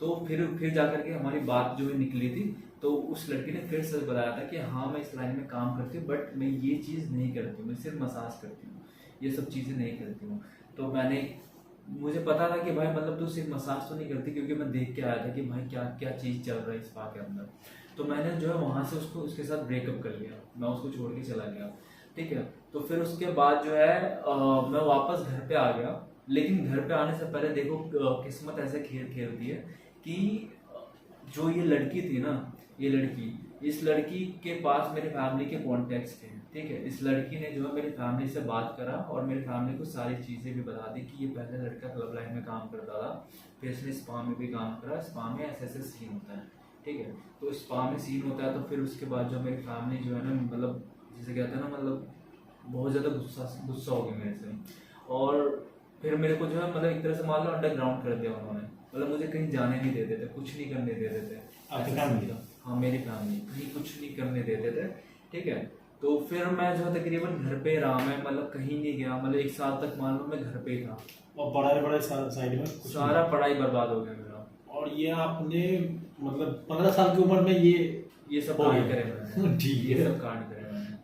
तो फिर जाकर के हमारी बात जो है निकली थी। तो उस लड़की ने फिर सच बताया था कि हाँ मैं इस लाइन में काम करती हूँ, बट मैं ये चीज़ नहीं करती हूँ, मैं सिर्फ मसाज करती हूँ, ये सब चीज़ें नहीं करती हूँ। तो मुझे पता था कि भाई मतलब तू सिर्फ मसाज तो नहीं करती, क्योंकि मैं देख के आया था कि भाई क्या क्या चीज़ चल रहा है स्पा के अंदर। तो मैंने जो है वहाँ से उसके साथ ब्रेकअप कर लिया, मैं उसको छोड़ के चला गया, ठीक है। तो फिर उसके बाद जो है मैं वापस घर पे आ गया। लेकिन घर पे आने से पहले देखो किस्मत ऐसे खेल खेलती है कि जो ये लड़की थी ना, इस लड़की के पास मेरे फैमिली के कॉन्टेक्ट्स थे, ठीक है। इस लड़की ने जो है मेरी फैमिली से बात करा और मेरी फैमिली को सारी चीज़ें भी बता दी कि ये पहले लड़का क्लब लाइन में काम करता था, फिर इसने स्पा में भी काम करा, स्पा में ऐसे ऐसे सीन होता है, ठीक है। तो स्पा में सीन होता है। तो फिर उसके बाद जो मेरी फैमिली जो है ना, मतलब जिसे कहते हैं ना, मतलब बहुत ज़्यादा गुस्सा हो गया मेरे से। और फिर मेरे को जो है मतलब एक तरह से मान लो अंडरग्राउंड कर दिया उन्होंने, मतलब मुझे कहीं जाने नहीं देते थे, कुछ नहीं करने देते थे। आपकी फैमिली? हाँ मेरी फैमिली कहीं कुछ नहीं करने देते थे, ठीक है। तो फिर मैं जो है तकरीबन घर पे रहा, मैं मतलब कहीं नहीं गया, मतलब 1 साल तक मान लो मैं घर पे ही था। और पढ़ाई पढ़ाई साइड में कुछ सारा पढ़ाई बर्बाद हो गया मेरा। नहीं। और ये आपने मतलब 15 साल की उम्र में ये सब हो कांड गया। करे मैंने। ठीक ये है। सब कांड करे मैंने।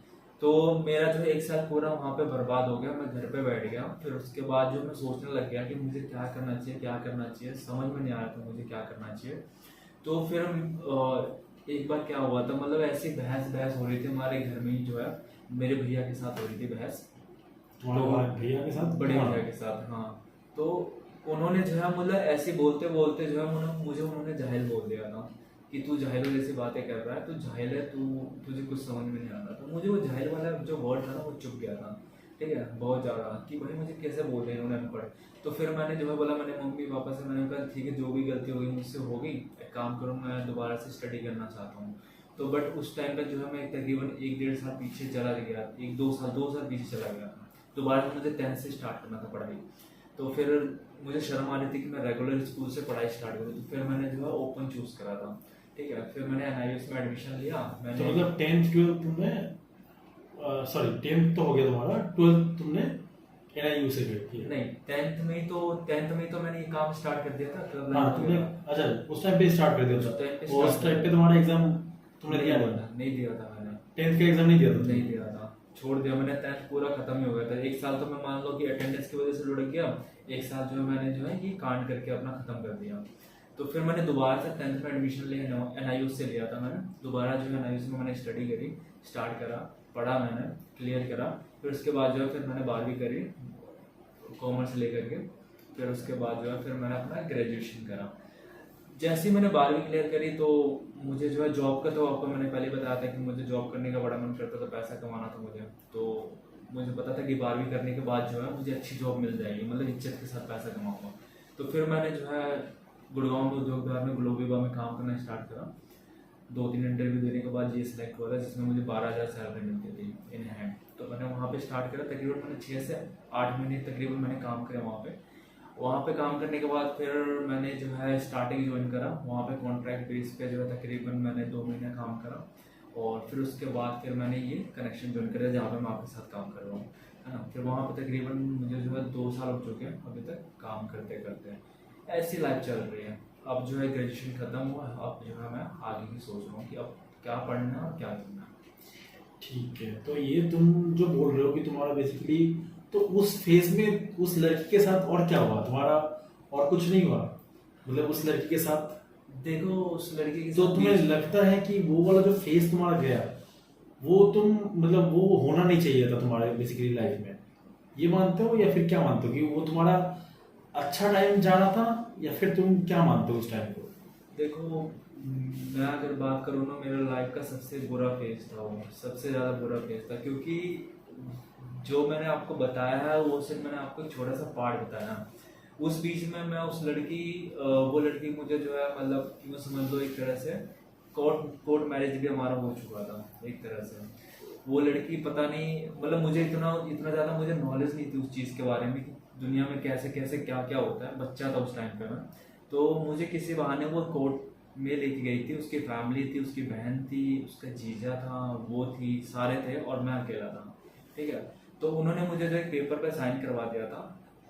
तो मेरा जो है 1 साल पूरा वहाँ पे बर्बाद हो गया, मैं घर पे बैठ गया। फिर उसके बाद जो मैं सोचने लग गया कि मुझे क्या करना चाहिए, क्या करना चाहिए, समझ में नहीं आ रहा था मुझे क्या करना चाहिए। तो फिर एक बार क्या हुआ था, मतलब ऐसी बहस बहस हो रही थी हमारे घर में ही, जो है मेरे भैया के साथ हो रही थी बहस। तुम्हारे भैया के साथ? बड़े भैया के साथ, हाँ। तो उन्होंने जो है मतलब ऐसे बोलते बोलते जो है उन्होंने जाहिल बोल दिया था कि तू जाहिलों जैसी बातें कर रहा है, तू जाहिल है, तुझे कुछ समझ में नहीं आता। तो मुझे वो जाहिल वाला जो वर्ड था ना वो चुप गया था, ठीक है, बहुत ज़्यादा, कि भाई मुझे कैसे बोल रहे हैं इन्होंने अनपढ़। तो फिर मैंने जो है बोला, मैंने मम्मी पापा से मैंने कहा ठीक है जो भी गलती होगी मुझसे होगी, एक काम करूँ मैं दोबारा से स्टडी करना चाहता हूँ। तो बट उस टाइम पे जो है मैं तकरीबन 1-1.5 साल पीछे चला गया, 1-2 साल पीछे चला गया था। दोबारा से मुझे 10th से स्टार्ट करना था पढ़ाई। तो फिर मुझे शर्म आ रही थी कि मैं रेगुलर स्कूल से पढ़ाई स्टार्ट करूँ, तो फिर मैंने जो है ओपन चूज़ करा था, ठीक है। फिर मैंने NIUS में एडमिशन लिया तो मैंने। मतलब 10th 12th तुमने, सॉरी 10th तो हो गया तुम्हारा, 12th तुमने NIU से किया? नहीं, 10th में ही तो मैंने ये काम स्टार्ट कर दिया था, क्लब हाँ लाइन तुमने, वगैरह। अच्छा उस टाइम पे स्टार्ट कर दिया उस था। टाइम पे और उस टाइम पे तुम्हारा एग्जाम तुमने दिया नहीं? नहीं दिया था मैंने। 10th का एग्जाम नहीं दिया था? नहीं दिया था, छोड़ दिया मैंने। 10th पूरा खत्म ही हो गया था। 1 साल तो मैं मान लो कि अटेंडेंस की वजह से लुढ़क गया, 1 साल जो है मैंने जो है ये कांड करके अपना खत्म कर दिया। तो फिर मैंने दोबारा से 10th में एडमिशन लिया, NIUS से लिया था मैंने। दोबारा जो है NIUS में मैंने स्टडी करी, स्टार्ट करा, पढ़ा मैंने, क्लियर करा। फिर उसके बाद जो है फिर मैंने 12वीं करी कॉमर्स लेकर के। फिर उसके बाद जो है फिर मैंने अपना ग्रेजुएशन करा। जैसे ही मैंने 12वीं क्लियर करी तो मुझे जो है जॉब का, तो आपको मैंने पहले बताया था कि मुझे जॉब करने का बड़ा मन करता था, पैसा कमाना था मुझे। तो मुझे पता था कि 12वीं करने के बाद जो है मुझे अच्छी जॉब मिल जाएगी, मतलब इज्जत के साथ पैसा कमाऊंगा। तो फिर मैंने जो है गुड़गांव में उद्योग विभाग में ग्लोबीबा में काम करना स्टार्ट करा। 2-3 इंटरव्यू देने के बाद ये सिलेक्ट हुआ था, जिसमें मुझे 12,000 सैलरी मिलती थी इन हैंड। तो मैंने वहाँ पे स्टार्ट करा, तकरीबन मैंने 6 से 8 महीने तकरीबन मैंने काम किया वहाँ पे काम करने के बाद फिर मैंने जो है स्टार्टिंग ज्वाइन करा। वहाँ पे कॉन्ट्रैक्ट बेस पे जो है तकरीबन मैंने 2 महीने काम करा। और फिर उसके बाद फिर मैंने ये कनेक्शन ज्वाइन करा जहाँ पे मैं आपके साथ काम कर रहा हूँ, है ना। फिर वहाँ पे तकरीबन मुझे जो है 2 साल हो चुके हैं अभी तक काम करते करते। ऐसी लाइफ चल रही है। अब जो है ग्रेजुएशन खत्म हुआ, अब जो है मैं आगे की सोच रहा हूँ कि अब क्या पढ़ना है और क्या करना है। ठीक है। तो ये तुम जो बोल रहे हो कि तुम्हारा बेसिकली तो उस फेज में उस लड़की के साथ और क्या हुआ तुम्हारा? और कुछ नहीं हुआ मतलब उस लड़की के साथ? देखो उस लड़की के तो साथ तुम्हें लगता है कि वो वाला जो फेज तुम्हारा गया वो तुम मतलब वो होना नहीं चाहिए था तुम्हारे बेसिकली लाइफ में, ये मानते हो? या फिर क्या मानते हो कि वो तुम्हारा अच्छा टाइम जाना था? या फिर तुम क्या मानते हो उस टाइम को? देखो मैं अगर बात करूँ ना, मेरा लाइफ का सबसे बुरा फेज था वो, सबसे ज़्यादा बुरा फेज था। क्योंकि जो मैंने आपको बताया है वो सिर्फ मैंने आपको एक छोटा सा पार्ट बताया। उस बीच में मैं उस लड़की वो लड़की मुझे जो है मतलब यूँ समझ लो एक तरह से कोर्ट मैरिज भी हमारा हो चुका था एक तरह से। वो लड़की पता नहीं, मतलब मुझे इतना ज़्यादा मुझे नॉलेज नहीं थी उस चीज़ के बारे में कि दुनिया में कैसे कैसे क्या क्या होता है। बच्चा था उस टाइम पे मैं। तो मुझे किसी बहाने वो कोर्ट में लेके गई थी। उसकी फैमिली थी, उसकी बहन थी, उसका जीजा था, वो थी, सारे थे और मैं अकेला था, ठीक है। तो उन्होंने मुझे जो एक पेपर पे साइन करवा दिया था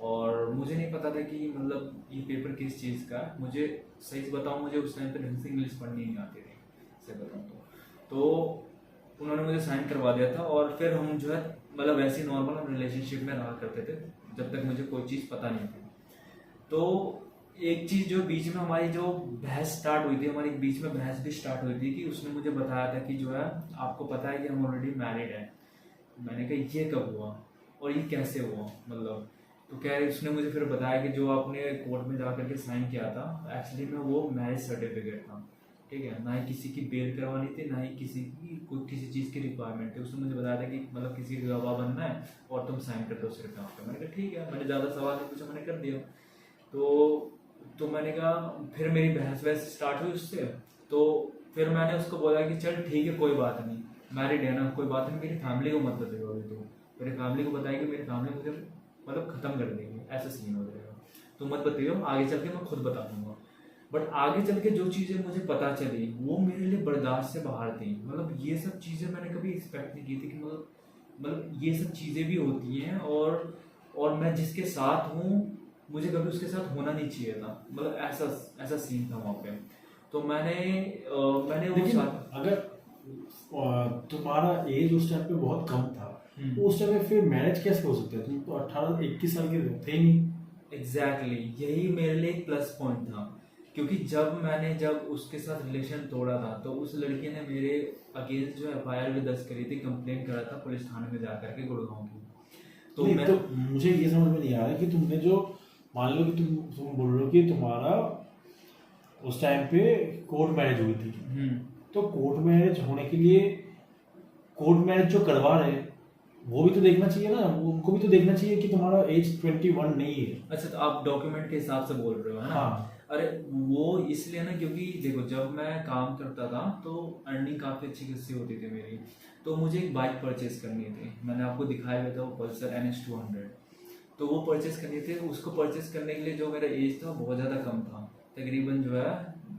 और मुझे नहीं पता था कि मतलब ये पेपर किस चीज़ का है। मुझे सही से बताऊँ, मुझे उस टाइम पे ढंग से इंग्लिश पढ़नी नहीं आती थी, सही बताऊँ तो उन्होंने मुझे साइन करवा दिया था। और फिर हम जो है मतलब वैसे नॉर्मल हम रिलेशनशिप में रहा करते थे जब तक मुझे कोई चीज़ पता नहीं थी। तो एक चीज़ जो बीच में हमारी जो बहस स्टार्ट हुई थी, हमारी बीच में बहस भी स्टार्ट हुई थी कि उसने मुझे बताया था कि जो है आपको पता है कि हम ऑलरेडी मैरिड हैं। मैंने कहा ये कब हुआ और ये कैसे हुआ मतलब। तो क्या है, उसने मुझे फिर बताया कि जो आपने कोर्ट में जा करके साइन किया था एक्चुअली में वो मैरिज सर्टिफिकेट था, ठीक है। ना ही किसी की बेल करवानी थी, ना ही किसी की कोई किसी चीज़ की रिक्वायरमेंट थी। उसने मुझे बताया था कि मतलब किसी का गवाह बनना है और तुम साइन कर दो सिर्फ यहाँ पे। मैंने कहा ठीक है, मैंने ज़्यादा सवाल नहीं पूछा, मैंने कर दिया। तो मैंने कहा फिर मेरी बहस वहस स्टार्ट हुई उससे। तो फिर मैंने उसको बोला कि चल ठीक है कोई बात नहीं, मैरिड है ना, कोई बात नहीं, मेरी फैमिली को मत बताइए अभी। तो मेरी फैमिली को बताया कि मेरी फैमिली मुझे मतलब ख़त्म कर देगी, ऐसा सीन हो जाएगा, तो मत बताइए, आगे चल के मैं खुद बता दूंगा। बट आगे चल के जो चीज़ें मुझे पता चली वो मेरे लिए बर्दाश्त से बाहर थी। मतलब ये सब चीज़ें मैंने कभी एक्सपेक्ट नहीं की थी कि मतलब ये सब चीज़ें भी होती हैं, और मैं जिसके साथ हूँ मुझे कभी उसके साथ होना नहीं चाहिए था। मतलब ऐसा ऐसा सीन था वहाँ पे। तो मैंने वो लेकिन साथ अगर तुम्हारा एज उस टाइम पे बहुत कम था, तो उस टाइम पे फिर मैरिज कैसे हो सकता है? तुम तो 18-21 साल के थे ही नहीं। एग्जैक्टली यही मेरे लिए एक प्लस पॉइंट था, क्योंकि जब उसके साथ रिलेशन तोड़ा था तो उस लड़की ने मेरे अगेंस्ट जो FIR भी दर्ज करी थी, कंप्लेंट करा था पुलिस थाने में जाकर के गुड़गांव की। तो नहीं, मैं तो मुझे ये समझ में नहीं आ रहा कि तुमने जो, मान लो कि तुम बोल रहे हो कि तुम्हारा उस टाइम पे कोर्ट मैरिज हुई थी, तो कोर्ट मैरिज होने के लिए कोर्ट मैरिज जो करवा रहे हैं वो भी तो देखना चाहिए ना, उनको भी तो देखना चाहिए कि तुम्हारा एज 21 नहीं है। अच्छा, तो आप डॉक्यूमेंट के हिसाब से बोल रहे हो, है ना? हाँ। अरे वो इसलिए ना, क्योंकि देखो जब मैं काम करता था तो अर्निंग काफ़ी अच्छी खासी होती थी मेरी। तो मुझे एक बाइक परचेज करनी थी, मैंने आपको दिखाया हुआ था वो पल्सर NS 200। तो वो परचेज करनी थी। उसको परचेज करने के लिए जो मेरा एज था बहुत ज़्यादा कम था, तकरीबन जो है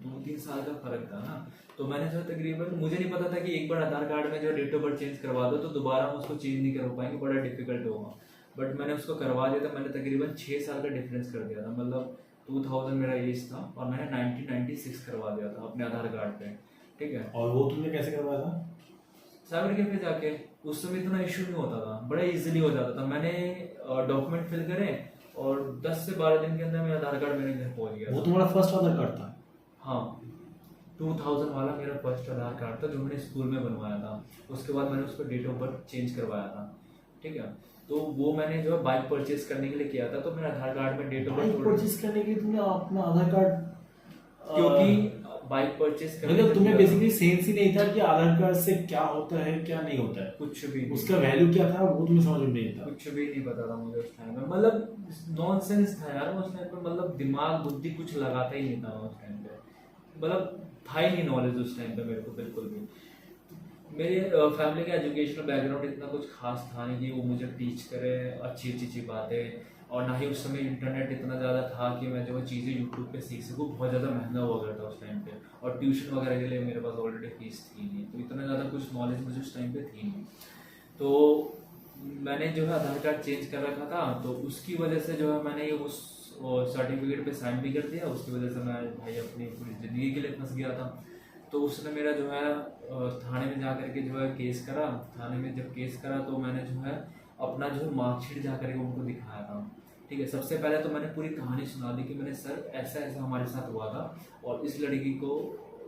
2-3 साल का फर्क था ना। तो मैंने जो है तकरीबन, मुझे नहीं पता था कि एक बार आधार कार्ड में जो डेट ऑफ बर्थ चेंज करवा दो तो दोबारा हम उसको चेंज नहीं कर पाएंगे, बड़ा डिफिकल्ट होगा। बट मैंने उसको करवा दिया था। मैंने तकरीबन 6 साल का डिफरेंस कर दिया था। मतलब 2000 मेरा एज था और मैंने 1996 करवा दिया था अपने आधार कार्ड पे, ठीक है। और वो तुमने कैसे करवाया था? साइबर कैफे जाके। उस समय इतना इशू नहीं होता था, बड़ा इजीली हो जाता था। मैंने डॉक्यूमेंट फिल करे और 10 से 12 दिन के अंदर मेरा आधार कार्ड मेरे घर पहुंच गया वो था। तुम्हारा फर्स्ट आधार कार्ड था? हाँ, 2000 वाला मेरा फर्स्ट आधार कार्ड था जो मैंने स्कूल में बनवाया था। उसके बाद मैंने उसको डेट ऑफ बर्थ चेंज करवाया था, ठीक है। तो वो मैंने जो है बाइक परचेज करने के लिए किया था। तो मेरा आधार कार्ड में date of bike birth, purchase करने के लिए तुमने अपना आधार कार्ड, क्योंकि बाइक परचेज करने मतलब का तुम्हें किया बेसिकली सेंस ही नहीं था कि आधार कार्ड से क्या होता है क्या नहीं होता है, कुछ भी नहीं। उसका वैल्यू क्या था वो तुम्हें समझ में नहीं था। कुछ भी नहीं पता था मुझे उस टाइम में। मतलब नॉनसेंस था यार उस टाइम पे। मतलब दिमाग बुद्धि कुछ लगाता ही नहीं था उस टाइम पे। मतलब था ही नहीं नॉलेज उस टाइम पे मेरे को बिल्कुल भी। मेरे फैमिली का एजुकेशनल बैकग्राउंड इतना कुछ खास था नहीं कि वो मुझे टीच करे अच्छी अच्छी बातें। और ना ही उस समय इंटरनेट इतना ज़्यादा था कि मैं जो चीज़ें यूट्यूब पे सीख सकूँ। बहुत ज़्यादा महंगा हुआ करता था उस टाइम पे, और ट्यूशन वगैरह के लिए मेरे पास ऑलरेडी फीस थी नहीं, तो इतना ज़्यादा कुछ नॉलेज मुझे उस टाइम पे थी नहीं। तो मैंने जो है आधार कार्ड चेंज कर रखा था, तो उसकी वजह से जो है मैंने उस सर्टिफिकेट पे साइन भी कर दिया। उसकी वजह से मैं भाई अपनी पूरी ज़िंदगी के लिए फंस गया था। तो उसने मेरा जो है थाने में जा करके जो है केस करा। थाने में जब केस करा तो मैंने जो है अपना जो है मार्कशीट जा करके उनको दिखाया था, ठीक है। सबसे पहले तो मैंने पूरी कहानी सुना दी कि मैंने सर ऐसा ऐसा हमारे साथ हुआ था, और इस लड़की को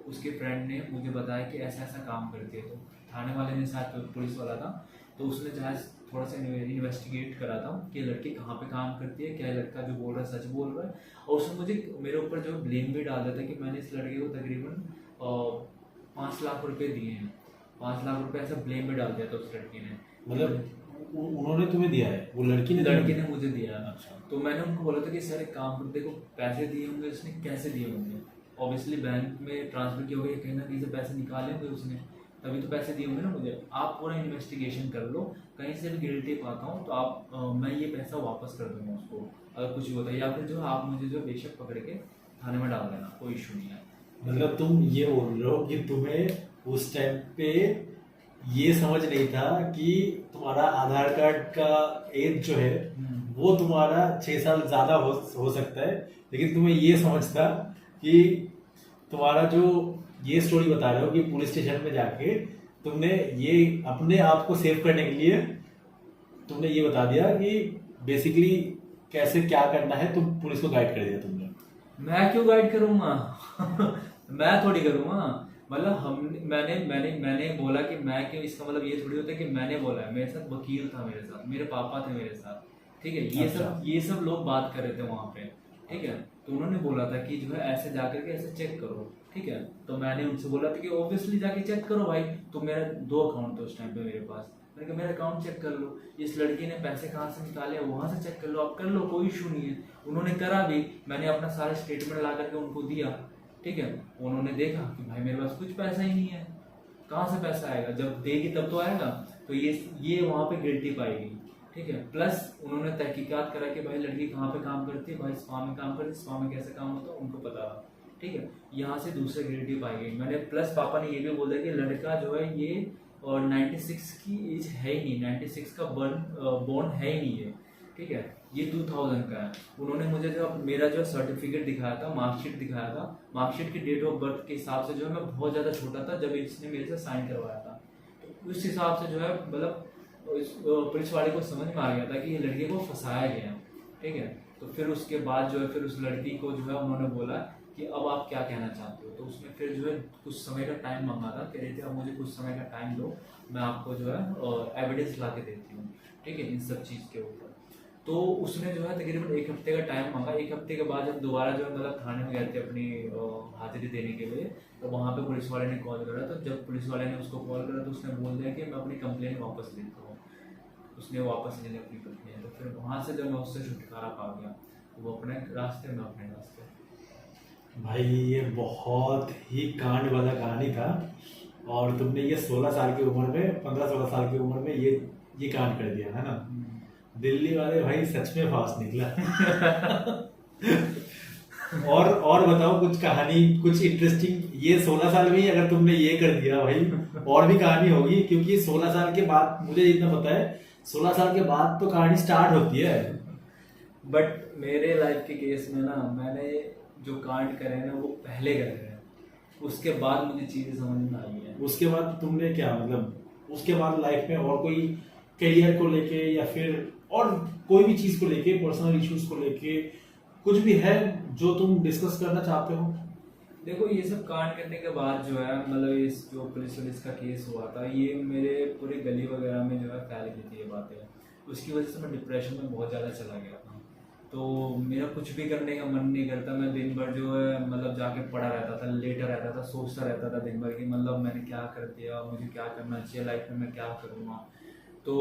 उसके फ्रेंड ने मुझे बताया कि ऐसा ऐसा काम करती है। तो थाने वाले ने, साथ पुलिस वाला था, तो उसने जहाँ थोड़ा सा इन्वेस्टिगेट करा था कि लड़की कहाँ पे काम करती है, क्या लड़का जो बोल रहा है सच बोल रहा है। और उसने मुझे मेरे ऊपर जो ब्लेम भी डाल दिया था कि मैंने इस लड़के को तकरीबन 5 लाख रुपए दिए हैं। 5 लाख रुपए ऐसा ब्लेम भी डाल दिया था उस लड़की ने। मतलब उन्होंने तुम्हें दिया है, वो लड़की ने मुझे दिया। अच्छा। तो मैंने उनको बोला था कि सर एक काम कर, देखो पैसे दिए होंगे उसने, कैसे दिए होंगे? ऑब्वियसली बैंक में ट्रांसफर किए होंगे, कहीं ना कहीं से पैसे निकाले होंगे उसने, तभी तो पैसे दिए होंगे ना मुझे। आप पूरा इन्वेस्टिगेशन कर लो, कहीं से भी गिल्टी पाता हूँ तो आप मैं ये पैसा वापस कर दूंगा उसको अगर कुछ भी होता है, या फिर जो आप मुझे जो बेशक पकड़ के थाने में डाल देना, कोई इशू नहीं है। मतलब तुम ये बोल रहे हो कि तुम्हें उस टाइम पे ये समझ नहीं था कि तुम्हारा आधार कार्ड का एज जो है वो तुम्हारा 6 साल ज्यादा हो सकता है, लेकिन तुम्हें ये समझ था कि तुम्हारा जो ये स्टोरी बता रहे हो कि पुलिस स्टेशन में जाके तुमने ये अपने आप को सेव करने के लिए तुमने ये बता दिया कि बेसिकली कैसे क्या करना है, तुम पुलिस को गाइड कर दिया तुमने। मैं क्यों गाइड करूंगा? मैं थोड़ी करूंगा। मतलब मैंने बोला कि मैं क्यों, इसका मतलब ये थोड़ी होता है कि मैंने बोला है। मेरे साथ वकील था, मेरे साथ मेरे पापा थे मेरे साथ, ठीक है। ये सब लोग बात कर रहे थे वहाँ पे, ठीक है। तो उन्होंने बोला था कि जो है ऐसे जाकर के ऐसे चेक करो, ठीक है। तो मैंने उनसे बोला था कि ऑब्वियसली जाके चेक करो भाई। तो मेरा 2 अकाउंट थे उस टाइम पे मेरे पास। मैंने कहा मेरा अकाउंट चेक कर लो, इस लड़की ने पैसे कहाँ से निकाले वहाँ से चेक कर लो, आप कर लो, कोई इशू नहीं है। उन्होंने करा भी, मैंने अपना सारा स्टेटमेंट ला करके उनको दिया, ठीक है। उन्होंने देखा कि भाई मेरे पास कुछ पैसा ही नहीं है, कहाँ से पैसा आएगा, जब देगी तब तो आएगा। तो ये वहाँ पे गिल्टी पाएगी, ठीक है। प्लस उन्होंने तहकीकात करा कि भाई लड़की कहाँ पे काम करती है, भाई स्पा में काम करती है, स्पा में कैसे काम होता है उनको पता, ठीक है। यहाँ से दूसरे ग्रेड पाई गई मैंने, प्लस पापा ने ये भी बोला कि लड़का जो है ये और 96 की एज है ही नहीं, 96 का बॉर्न है ही नहीं है, ठीक है, ये 2000 का है। उन्होंने मुझे जो मेरा जो सर्टिफिकेट दिखाया था, मार्कशीट दिखाया था, मार्कशीट की डेट ऑफ बर्थ के हिसाब से जो है मैं बहुत ज़्यादा छोटा था जब इसने मेरे से साइन करवाया था। तो उस हिसाब से जो है मतलब पुलिस वाले को समझ में आ गया था कि ये लड़के को फंसाया गया है, ठीक है। तो फिर उसके बाद जो है फिर उस लड़की को जो है उन्होंने बोला कि अब आप क्या कहना चाहते हो, तो उसने फिर जो है कुछ समय का टाइम मांगा था, कह रहे थे अब मुझे कुछ समय का टाइम दो, मैं आपको जो है एविडेंस ला के देती हूँ, ठीक है, इन सब चीज़ के ऊपर। तो उसने जो है तकरीबन 1 हफ्ते का टाइम मांगा। 1 हफ्ते के बाद जब दोबारा जो है मतलब थाने में गए थे अपनी हाजिरी देने के लिए, तो वहाँ पे पुलिस वाले ने कॉल करा। तो जब पुलिस वाले ने उसको कॉल करा तो उसने बोल दिया कि मैं अपनी कंप्लेन वापस लेता हूँ। उसने वापस ले ली अपनी कंप्लेन। तो फिर वहाँ से जब मैं उससे छुटकारा पा गया, वो अपने रास्ते में अपने रास्ते। भाई ये बहुत ही कांड वाला कहानी था, और तुमने ये 16 साल की उम्र में, 15-16 साल की उम्र में ये कांड कर दिया है ना। दिल्ली वाले भाई सच में फास्ट निकला। और बताओ कुछ कहानी, कुछ इंटरेस्टिंग। ये 16 साल में ही अगर तुमने ये कर दिया भाई, और भी कहानी होगी, क्योंकि 16 साल के बाद मुझे जितना पता है 16 साल के बाद तो कहानी स्टार्ट होती है। बट मेरे लाइफ के केस में ना, मैंने जो कांड करे हैं ना वो पहले करे हैं, उसके बाद मुझे चीजें समझ में आई है। उसके बाद तुमने क्या मतलब, उसके बाद लाइफ में और कोई करियर को लेके या फिर और कोई भी चीज को लेके, पर्सनल इश्यूज को लेके कुछ भी है जो तुम डिस्कस करना चाहते हो? देखो ये सब कांड करने के बाद जो है मतलब इस जो पुलिस का केस हुआ था, ये मेरे पूरे गली वगैरह में जो है फैल गई थी ये बातें। उसकी वजह से मैं डिप्रेशन में बहुत ज़्यादा चला गया था। तो मेरा कुछ भी करने का मन नहीं करता। मैं दिन भर जो है मतलब जाके पड़ा रहता था, लेटा रहता था, सोचता रहता था दिन भर कि मतलब मैंने क्या कर दिया, मुझे क्या करना चाहिए लाइफ में, मैं क्या करूँगा। तो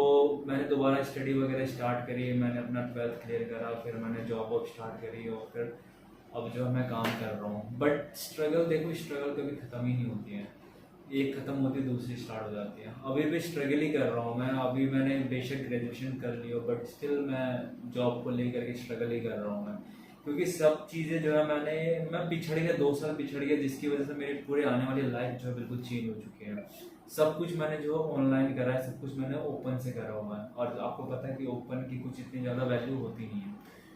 मैंने दोबारा स्टडी वगैरह स्टार्ट करी, मैंने अपना 12th क्लियर करा, फिर मैंने जॉब वॉब स्टार्ट करी, और फिर अब जो है मैं काम कर रहा हूँ। बट स्ट्रगल, देखो स्ट्रगल कभी ख़त्म ही नहीं होती है, एक ख़त्म होती है दूसरी स्टार्ट हो जाती है। अभी भी स्ट्रगल ही कर रहा हूँ मैं। अभी मैंने बेशक ग्रेजुएशन कर ली हो, बट स्टिल मैं जॉब को लेकर के स्ट्रगल ही कर रहा हूँ मैं, क्योंकि सब चीज़ें जो है मैं पिछड़ गया, 2 साल पिछड़ गया, जिसकी वजह से मेरी पूरी आने वाली लाइफ जो है बिल्कुल चेंज हो चुकी है। सब कुछ मैंने जो ऑनलाइन करा है, सब कुछ मैंने ओपन से करा हुआ है, और आपको पता है कि ओपन की कुछ इतनी ज़्यादा वैल्यू होती नहीं है,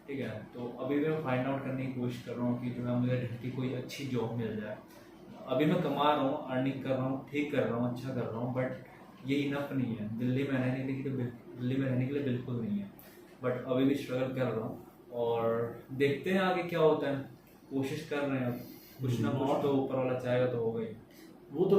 ठीक है। तो अभी भी मैं फाइंड आउट करने की कोशिश कर रहा हूँ कि जो है मुझे ढंग की कोई अच्छी जॉब मिल जाए। अभी मैं कमा रहा हूँ, अर्निंग कर रहा हूँ, ठीक कर रहा हूँ, अच्छा कर रहा हूँ, बट ये इनफ नहीं है। दिल्ली में रहने के लिए बिल्कुल नहीं है। बट अभी भी स्ट्रगल कर रहा हूँ, और देखते हैं आगे क्या होता है। कोशिश कर रहे हैं, अब कुछ ना कुछ तो ऊपर वाला चाहेगा तो होगा ही। वो तो